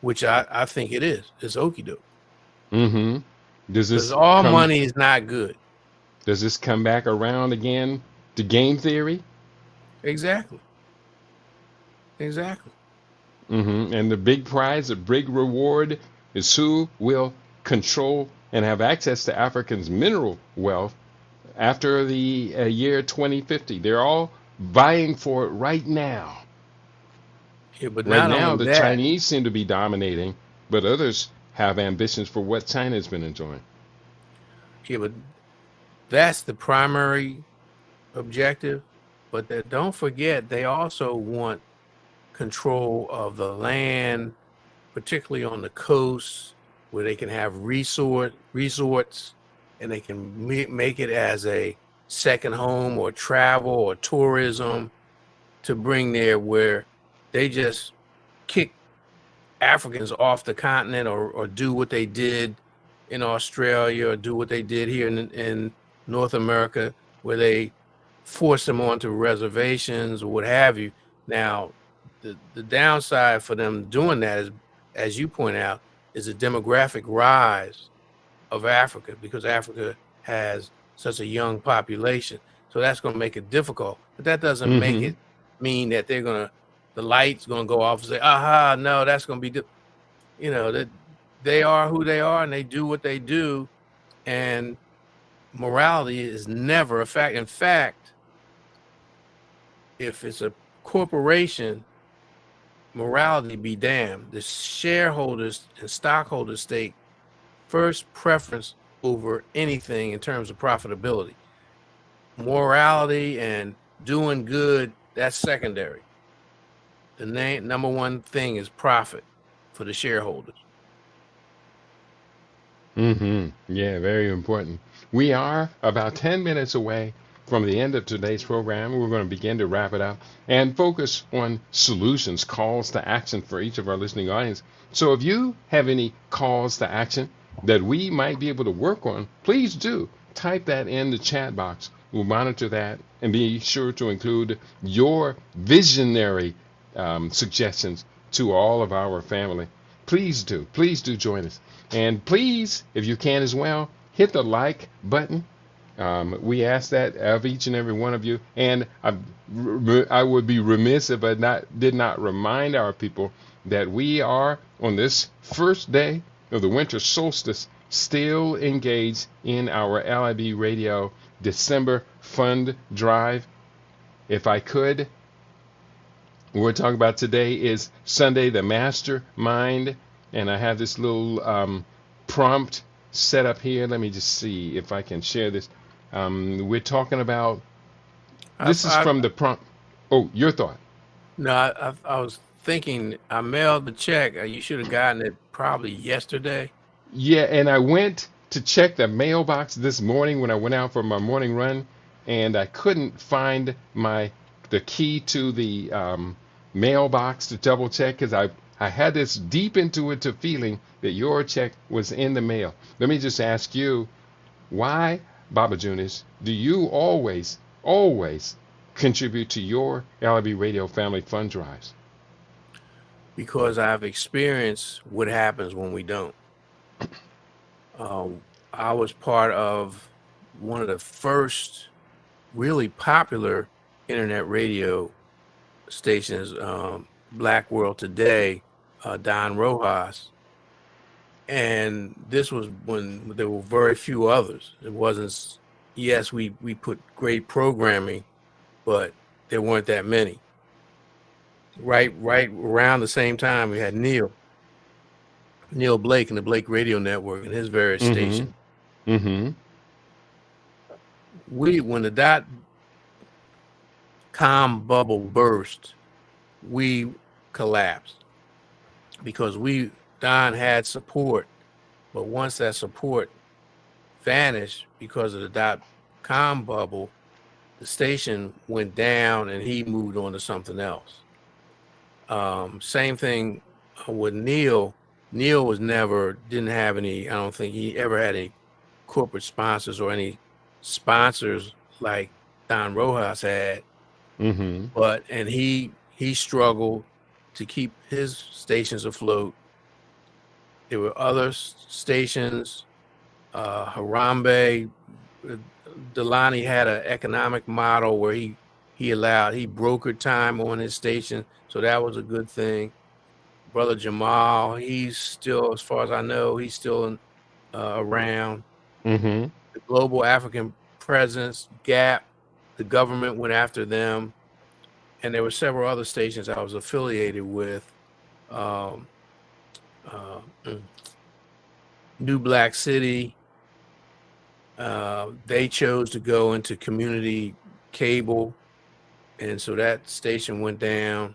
which I think it is. It's okey doke Mm-hmm. Does because this all come money is not good. does this come back around again to game theory? Exactly. Exactly. Mm-hmm. And the big prize, the big reward is who will control and have access to Africans' mineral wealth after the year 2050. They're all vying for it right now. Yeah, but Right not now, only the that, Chinese seem to be dominating, but others have ambitions for what China's been enjoying. yeah, but that's the primary objective. But don't forget, they also want control of the land, particularly on the coast, where they can have resorts, and they can make it as a second home or travel or tourism to bring there, where they just kick Africans off the continent, or do what they did in Australia, or do what they did here in North America, where they force them onto reservations or what have you. Now, the downside for them doing that is, as you point out, is a demographic rise of Africa, because Africa has such a young population. So that's going to make it difficult. But that doesn't make Mm-hmm. it mean that the light's going to go off and say, aha, no, that's going to be, that they are who they are and they do what they do. And morality is never a fact. In fact, if it's a corporation, morality be damned. The shareholders and stockholders take first preference over anything in terms of profitability. Morality and doing good, that's secondary. The number one thing is profit for the shareholders. Mm-hmm. Yeah, very important. We are about 10 minutes away from the end of today's program. We're going to begin to wrap it up and focus on solutions, calls to action for each of our listening audience. So if you have any calls to action that we might be able to work on, please do type that in the chat box. We'll monitor that and be sure to include your visionary suggestions to all of our family. Please do join us. And please, if you can as well, hit the like button. We ask that of each and every one of you. And I would be remiss if I did not remind our people that we are on this first day of the winter solstice still engaged in our LIB Radio December Fund Drive. If I could, what we're talking about today is Sunday, the Mastermind. And I have this little prompt set up here. Let me just see if I can share this. We're talking about, this is I from the prompt. Oh, your thought. No, I was thinking I mailed the check. You should have gotten it probably yesterday. Yeah, and I went to check the mailbox this morning when I went out for my morning run, and I couldn't find the key to the mailbox to double check because I had this deep intuitive feeling that your check was in the mail. Let me just ask you, why, Baba Junis, do you always contribute to your LIB Radio Family Fund Drives? Because I've experienced what happens when we don't. I was part of one of the first really popular internet radio stations, Black World Today, Don Rojas. And this was when there were very few others. It wasn't, yes, we put great programming, but there weren't that many. Right around the same time, we had Neil Blake and the Blake Radio Network and his various Mm-hmm. stations. Mm-hmm. When the dot-com bubble burst, we collapsed because Don had support, but once that support vanished because of the dot-com bubble, the station went down and he moved on to something else. Same thing with Neil. Neil didn't have any, I don't think he ever had any corporate sponsors or any sponsors like Don Rojas had. Mm-hmm. And he struggled to keep his stations afloat. There were other stations, Harambe, Delani had an economic model where he brokered time on his station, so that was a good thing. Brother Jamal, he's still, as far as I know, he's still around. Mm-hmm. The Global African Presence, GAP, the government went after them, and there were several other stations I was affiliated with. New Black City, they chose to go into community cable, and so that station went down.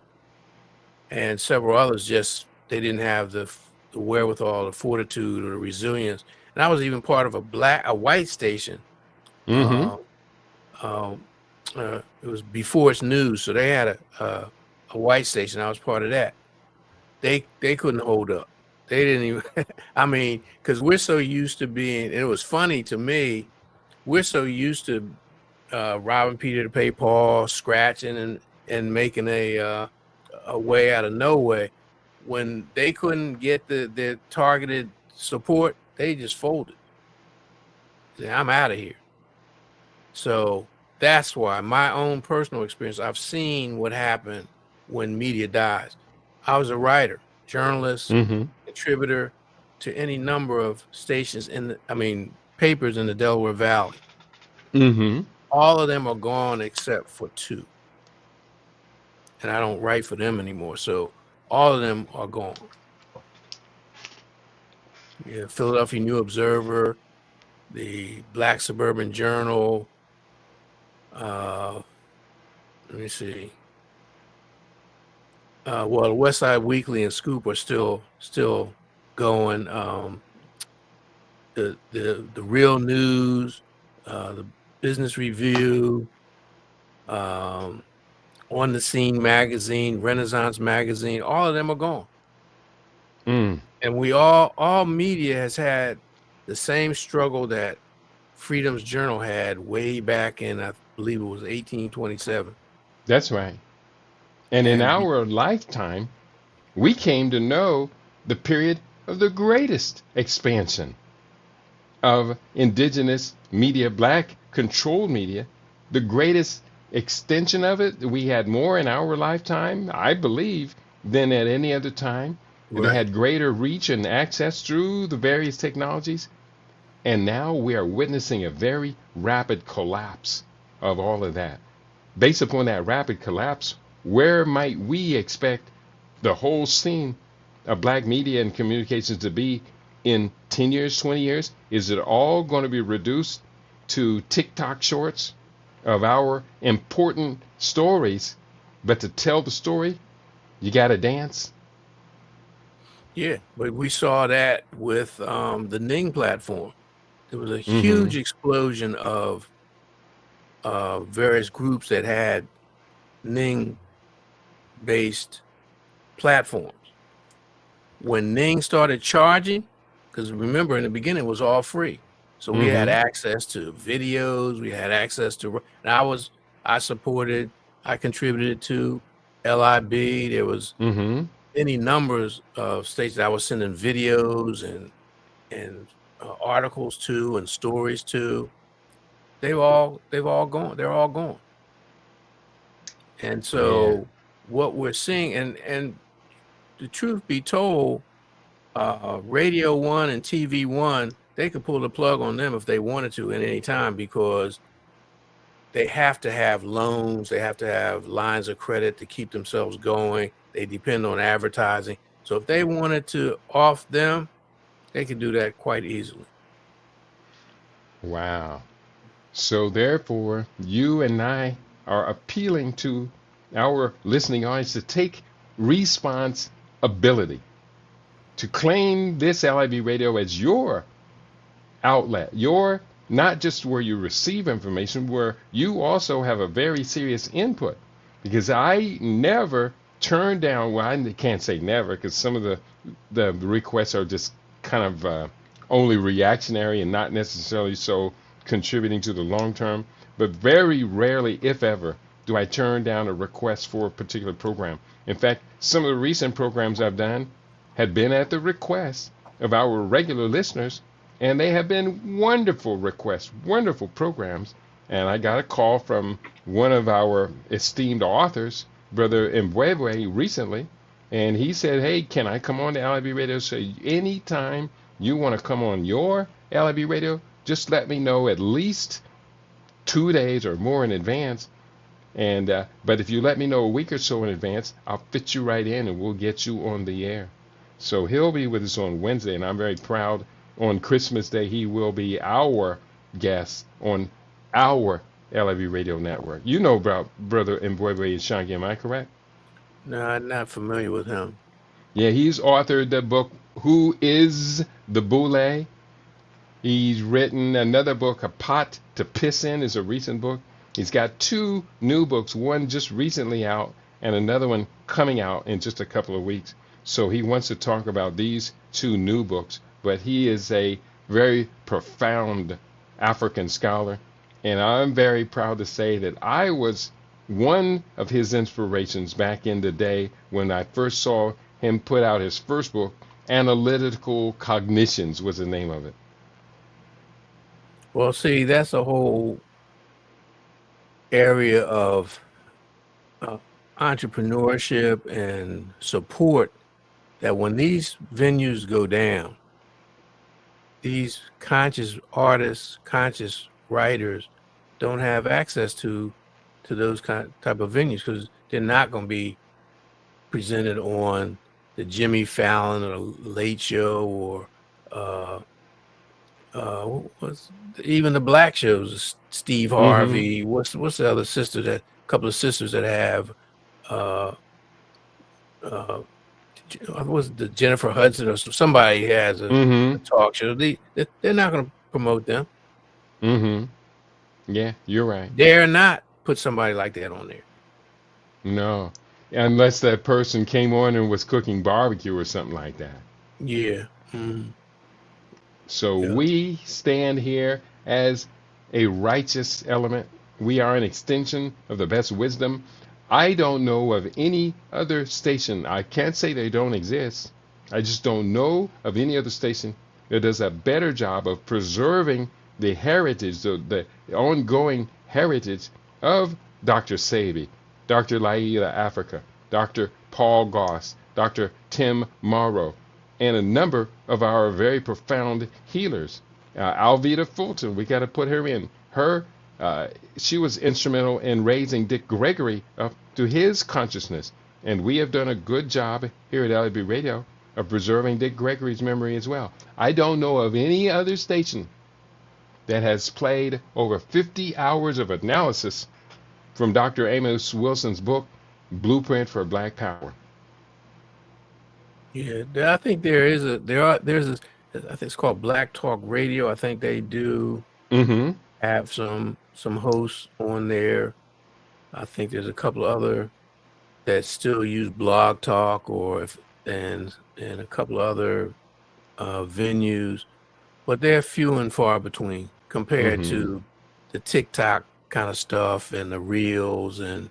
And several others they didn't have the wherewithal, the fortitude, or the resilience. And I was even part of a white station. Mm-hmm. It was before its news, so they had a white station. I was part of that. They couldn't hold up. They didn't even. I mean, because we're so used to being, and it was funny to me. We're so used to robbing Peter to pay Paul, scratching and making a way out of no way. When they couldn't get their targeted support, they just folded. I'm out of here. So that's why my own personal experience, I've seen what happened when media dies. I was a writer, journalist, Mm-hmm. contributor to any number of stations papers in the Delaware Valley. Mm-hmm. All of them are gone except for two. And I don't write for them anymore. So all of them are gone. Yeah, Philadelphia New Observer, the Black Suburban Journal. Let me see. Well, the West Side Weekly and Scoop are still going. The Real News, the Business Review, On the Scene magazine, Renaissance magazine, all of them are gone. Mm. And we all media has had the same struggle that Freedom's Journal had way back in, I believe it was 1827. That's right. And in our lifetime, we came to know the period of the greatest expansion of indigenous media, black controlled media, the greatest extension of it. We had more in our lifetime, I believe, than at any other time. Right. They had greater reach and access through the various technologies. And now we are witnessing a very rapid collapse of all of that. Based upon that rapid collapse, where might we expect the whole scene of black media and communications to be in 10 years, 20 years? Is it all going to be reduced to TikTok shorts of our important stories? But to tell the story, you got to dance. Yeah, but we saw that with the Ning platform. There was a huge explosion of various groups that had Ning-based platforms. When Ning started charging, because remember in the beginning it was all free, so we had access to videos, we had access to, and I contributed to LIB. There was any numbers of stations I was sending videos and articles to and stories to. they've all gone. They're all gone. And Yeah. so what we're seeing, and the truth be told, Radio One and TV One, they could pull the plug on them if they wanted to at any time, because they have to have loans, they have to have lines of credit to keep themselves going. They depend on advertising. So if they wanted to off them, they could do that quite easily. Wow. So therefore, you and I are appealing to our listening audience to take responsibility, to claim this LIB radio as your outlet, your not just where you receive information, where you also have a very serious input. Because I never turn down, well, I can't say never, because some of the requests are just kind of only reactionary and not necessarily so contributing to the long term. But very rarely, if ever, do I turn down a request for a particular program. In fact, some of the recent programs I've done had been at the request of our regular listeners, and they have been wonderful requests, wonderful programs. And I got a call from one of our esteemed authors, Brother Mbwebwe, recently, and he said, "Hey, can I come on to LIB Radio?" So anytime you want to come on your LIB Radio, just let me know at least 2 days or more in advance. And but if you let me know a week or so in advance, I'll fit you right in and we'll get you on the air. So he'll be with us on Wednesday, and I'm very proud. On Christmas Day, he will be our guest on our LIB Radio network. You know about Brother Mbwebwe Shangi, am I correct? No, I'm not familiar with him. Yeah, he's authored the book, Who is the Boule? He's written another book, A Pot to Piss In, is a recent book. He's got 2 new books, one just recently out and another one coming out in just a couple of weeks. So he wants to talk about these 2 new books, but he is a very profound African scholar. And I'm very proud to say that I was one of his inspirations back in the day when I first saw him put out his first book, Analytical Cognitions was the name of it. Well, see, that's a whole area of entrepreneurship and support, that when these venues go down, these conscious artists, conscious writers don't have access to those type of venues, because they're not going to be presented on the Jimmy Fallon or Late Show, or what's even the black shows, Steve Harvey. What's the other sister, that couple of sisters that have was the Jennifer Hudson, or somebody has a talk show. They're not going to promote them. Yeah, you're right. Dare not put somebody like that on there. No, unless that person came on and was cooking barbecue or something like that. Yeah. So Yeah. we stand here as a righteous element. We are an extension of the best wisdom. I don't know of any other station. I can't say they don't exist. I just don't know of any other station that does a better job of preserving the heritage, the ongoing heritage of Dr. Sebi, Dr. Laila Africa, Dr. Paul Goss, Dr. Tim Morrow, and a number of our very profound healers. Alveda Fulton, we got to put her in. She was instrumental in raising Dick Gregory up to his consciousness. And we have done a good job here at LIB Radio of preserving Dick Gregory's memory as well. I don't know of any other station that has played over 50 hours of analysis from Dr. Amos Wilson's book, Blueprint for Black Power. Yeah, I think there's I think it's called Black Talk Radio. I think they do have some hosts on there. I think there's a couple of other that still use Blog Talk, and a couple of other venues, but they're few and far between compared to the TikTok kind of stuff and the reels and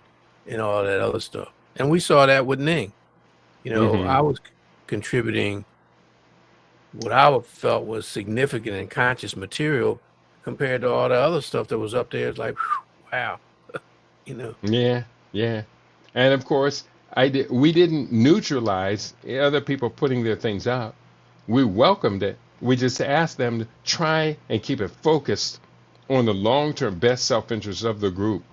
all that other stuff. And we saw that with Ning. I was contributing what I felt was significant and conscious material, compared to all the other stuff that was up there. It's like, wow, you know. Yeah, yeah. And of course, we didn't neutralize other people putting their things out. We welcomed it. We just asked them to try and keep it focused on the long-term best self-interest of the group.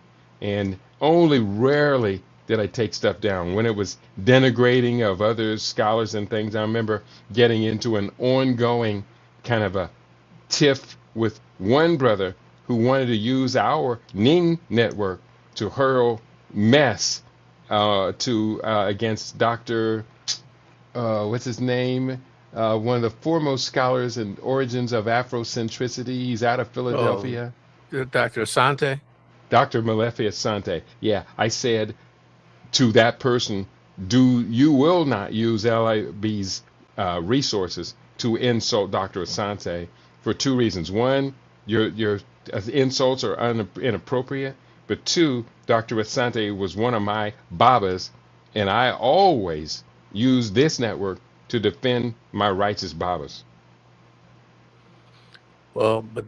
And only rarely did I take stuff down. When it was denigrating of other scholars and things, I remember getting into an ongoing kind of a tiff with one brother who wanted to use our Ning network to hurl mess to against Dr. What's his name? One of the foremost scholars in origins of Afrocentricity. He's out of Oh, Philadelphia. Dr. Asante. Dr. Malefi Asante. Yeah, I said to that person, you will not use LIB's resources to insult Dr. Asante for two reasons. One, your insults are inappropriate. But two, Dr. Asante was one of my babas, and I always use this network to defend my righteous babas. Well, but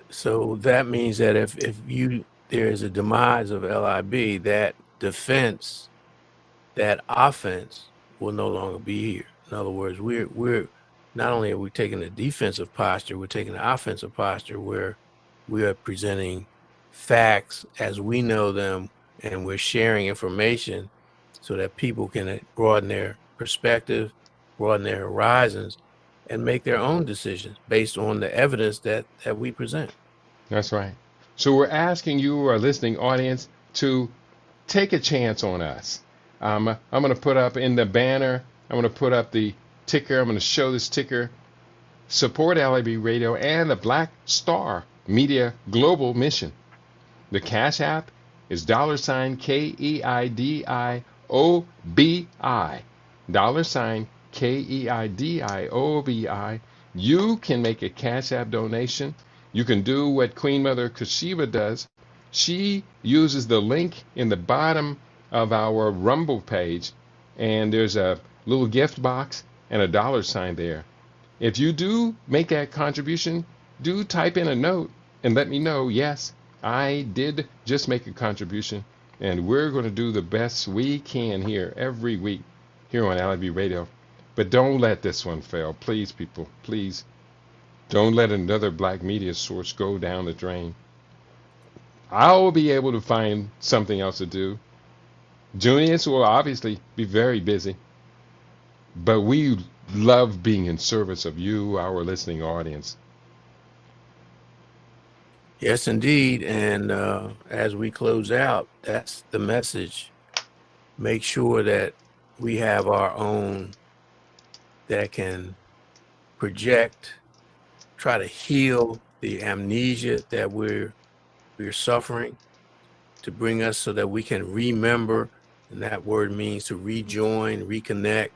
so that means that if there is a demise of LIB, that defense, that offense will no longer be here. In other words, we're not only are we taking a defensive posture, we're taking an offensive posture where we are presenting facts as we know them, and we're sharing information so that people can broaden their perspective, broaden their horizons, and make their own decisions based on the evidence that we present. That's right. So we're asking you, our listening audience, to take a chance on us. I'm going to put up in the banner, I'm going to put up the ticker. I'm going to show this ticker. Support LIBRadio and the Black Star Media Global Mission. The Cash App is $KEIDIOBI. $KEIDIOBI. You can make a Cash App donation. You can do what Queen Mother Kashiba does. She uses the link in the bottom of our Rumble page, and there's a little gift box and a $sign there. If you do make that contribution, do type in a note and let me know, yes, I did just make a contribution, and we're going to do the best we can here every week here on LIBRadio. But don't let this one fail. Please, people, please. Don't let another black media source go down the drain. I'll be able to find something else to do. Junius will obviously be very busy. But we love being in service of you, our listening audience. Yes, indeed. And as we close out, that's the message. Make sure that we have our own that can project, try to heal the amnesia that we're suffering, to bring us so that we can remember, and that word means to rejoin, reconnect,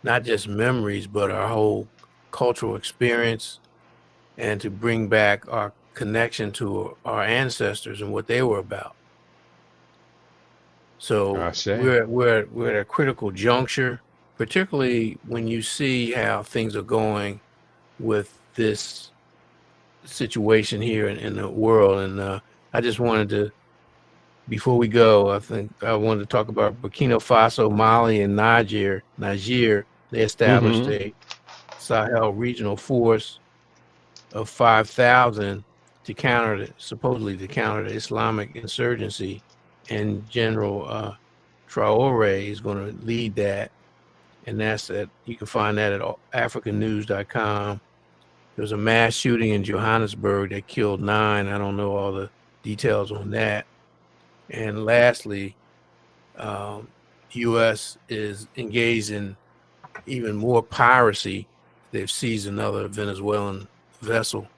not just memories, but our whole cultural experience, and to bring back our connection to our ancestors and what they were about. So we're at a critical juncture, particularly when you see how things are going with this situation here in the world. And I just wanted to, before we go, I think I wanted to talk about Burkina Faso, Mali, and Niger. They established a Sahel regional force of 5,000 supposedly to counter the Islamic insurgency, and General Traore is going to lead that, and that's that. You can find that at africannews.com. There was a mass shooting in Johannesburg that killed 9. I don't know all the details on that. And lastly, U.S. is engaged in even more piracy. They've seized another Venezuelan vessel.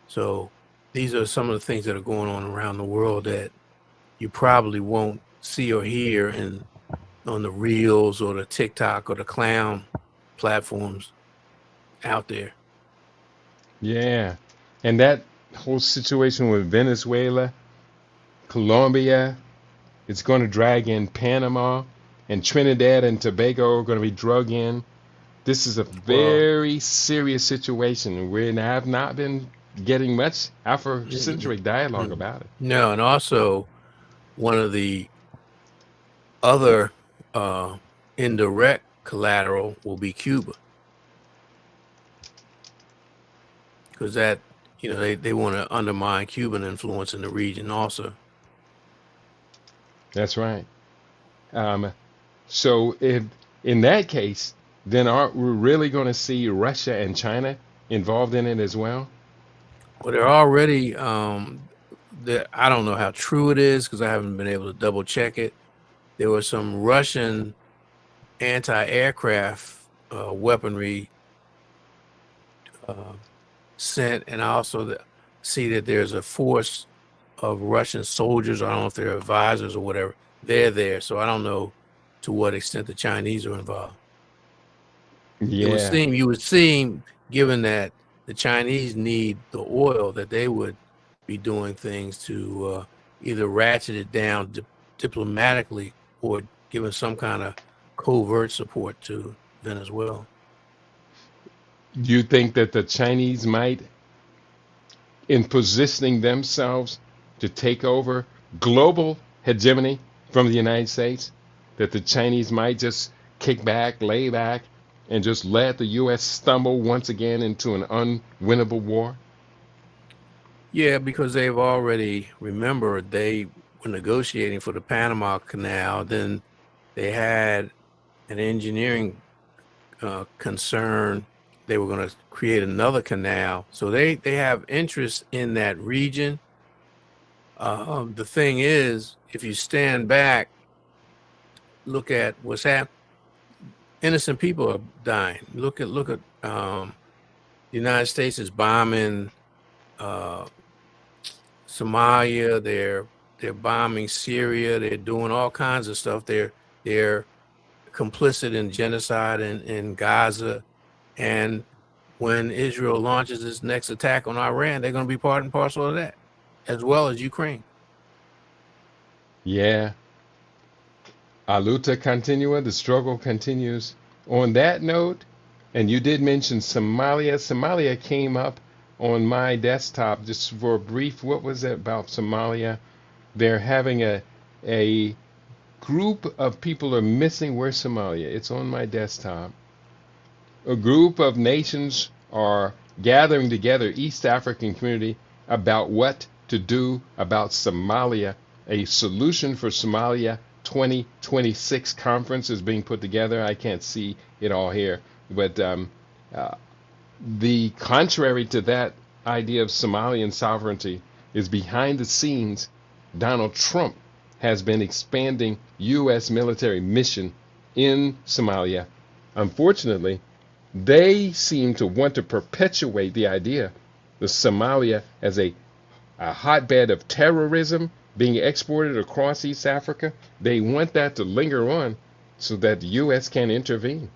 So these are some of the things that are going on around the world that you probably won't see or hear on the Reels or the TikTok or the clown platforms out there. Yeah. And that whole situation with Venezuela, Colombia, it's going to drag in Panama, and Trinidad and Tobago are going to be drug in. This is a very serious situation. We have not been getting much Afrocentric dialogue about it. No, and also one of the other indirect collateral will be Cuba, because that, they want to undermine Cuban influence in the region also. That's right. So in that case, then aren't we really going to see Russia and China involved in it as well? Well, they're already, I don't know how true it is because I haven't been able to double check it. There was some Russian anti-aircraft weaponry sent, and I also see that there's a force of Russian soldiers. I don't know if they're advisors or whatever. They're there, so I don't know to what extent the Chinese are involved. Yeah. You would seem, given that the Chinese need the oil, that they would be doing things to either ratchet it down diplomatically or giving some kind of covert support to Venezuela. Do you think that the Chinese might, in positioning themselves to take over global hegemony from the United States, that the Chinese might just kick back, lay back, and just let the U.S. stumble once again into an unwinnable war? Yeah, because they've already, remember, they were negotiating for the Panama Canal. Then they had an engineering concern. They were going to create another canal. So they have interest in that region. The thing is, if you stand back, look at what's happening, innocent people are dying. Look at the United States is bombing Somalia. They're bombing Syria. They're doing all kinds of stuff. They're complicit in genocide in Gaza. And when Israel launches its next attack on Iran, they're going to be part and parcel of that, as well as Ukraine. Yeah. A luta continua, the struggle continues. On that note, and you did mention Somalia. Somalia came up on my desktop just for a brief. What was it about Somalia? They're having a group of people are missing. Where's Somalia? It's on my desktop. A group of nations are gathering together, East African community, about what to do about Somalia. A solution for Somalia 2026 conference is being put together. I can't see it all here, but the contrary to that idea of Somalian sovereignty is behind the scenes. Donald Trump has been expanding U.S. military mission in Somalia. Unfortunately, they seem to want to perpetuate the idea of Somalia as a hotbed of terrorism being exported across East Africa. They want that to linger on so that the U.S. can intervene.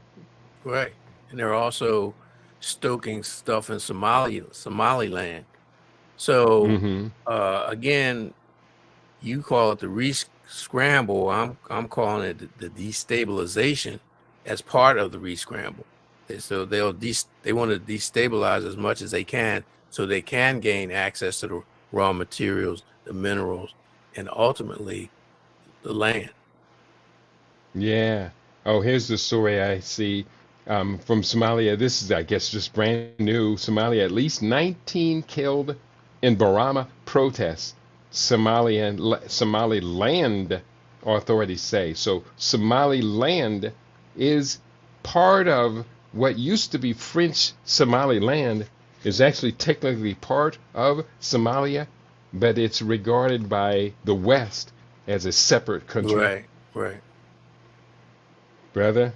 Right. And they're also stoking stuff in Somaliland. So again, you call it the re-scramble. I'm calling it the destabilization as part of the re-scramble. So they want to destabilize as much as they can so they can gain access to the raw materials, the minerals, and ultimately the land. Yeah. Oh, here's the story I see from Somalia. This is, I guess, just brand new. Somalia, at least 19 killed in Barama protests. Somaliland authorities say. So Somaliland is part of what used to be French Somaliland, is actually technically part of Somalia, but it's regarded by the West as a separate country. Right. Brother,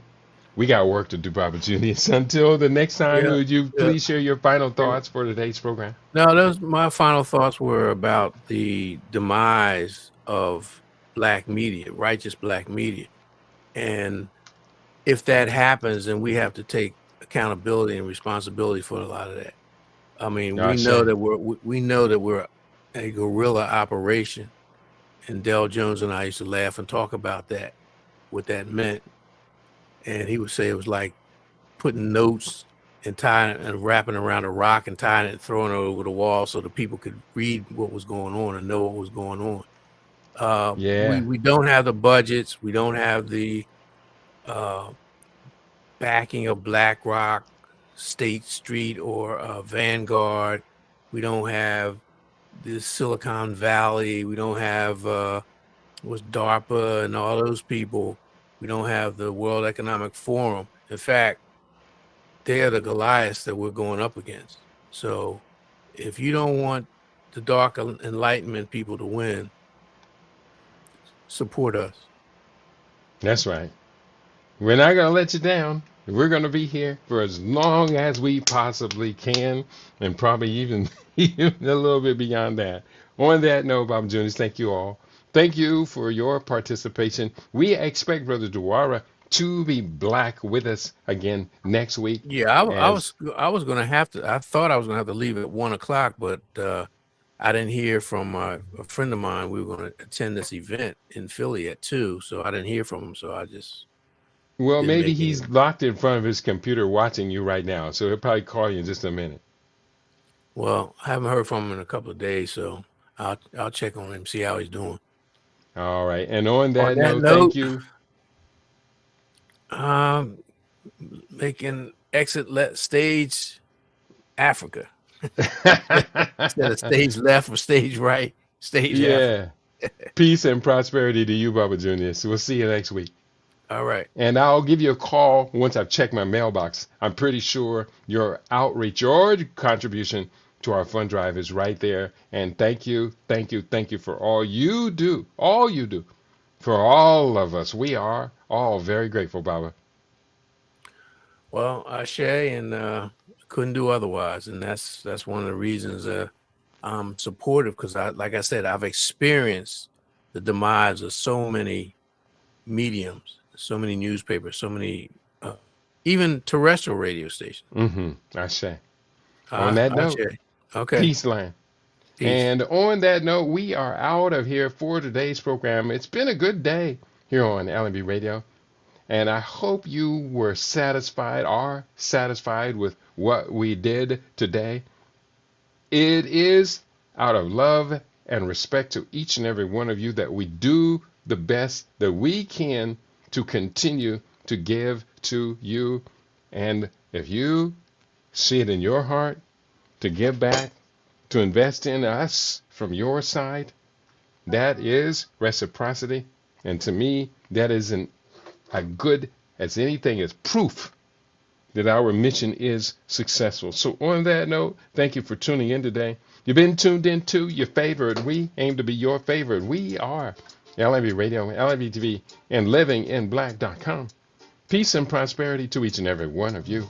we got work to do, Brother Julius. Until the next time, would you please share your final thoughts for today's program? No, my final thoughts were about the demise of black media, righteous black media. And if that happens, then we have to take accountability and responsibility for a lot of that. I mean, we know that we're a guerrilla operation, and Del Jones and I used to laugh and talk about that, what that meant. And he would say it was like putting notes and tying it and wrapping around a rock and tying it and throwing it over the wall so the people could read what was going on and know what was going on. Yeah. We don't have the budgets. We don't have the backing of BlackRock, State Street, or Vanguard. We don't have the Silicon Valley. We don't have was DARPA and all those people. We don't have the World Economic Forum. In fact, they are the Goliaths that we're going up against. So if you don't want the dark enlightenment people to win, support us. That's right. We're not going to let you down. We're going to be here for as long as we possibly can, and probably even, even a little bit beyond that. On that note, Bob Juniors, thank you all. Thank you for your participation. We expect Brother Dewara to be back with us again next week. Yeah, I was going to have to. I thought I was going to have to leave at 1:00, but I didn't hear from a friend of mine. We were going to attend this event in Philly at 2, so I didn't hear from him. So I just Well, didn't maybe make he's any. locked in front of his computer watching you right now, so he'll probably call you in just a minute. Well, I haven't heard from him in a couple of days, so I'll check on him, see how he's doing. All right. And on On that that note, thank note, you. making exit stage Africa instead of stage left or stage right, stage Africa. Yeah. Peace and prosperity to you, Baba Juniors. We'll see you next week. All right. And I'll give you a call once I've checked my mailbox. I'm pretty sure your outreach, your contribution to our fund drive is right there. And thank you for all you do for all of us. We are all very grateful, Baba. Well, Ashe, and couldn't do otherwise, and that's one of the reasons I'm supportive, because like I said, I've experienced the demise of so many mediums, so many newspapers, so many even terrestrial radio stations. I say. On that note, Ashe. Okay. peace, land. Peace. And on that note, we are out of here for today's program. It's been a good day here on LIBRadio. And I hope you were are satisfied with what we did today. It is out of love and respect to each and every one of you that we do the best that we can to continue to give to you. And if you see it in your heart to give back, to invest in us from your side, that is reciprocity. And to me, that is as good as anything is proof that our mission is successful. So on that note, thank you for tuning in today. You've been tuned into your favorite. We aim to be your favorite. We are LIBRadio, LIBTV, and livinginblack.com. Peace and prosperity to each and every one of you.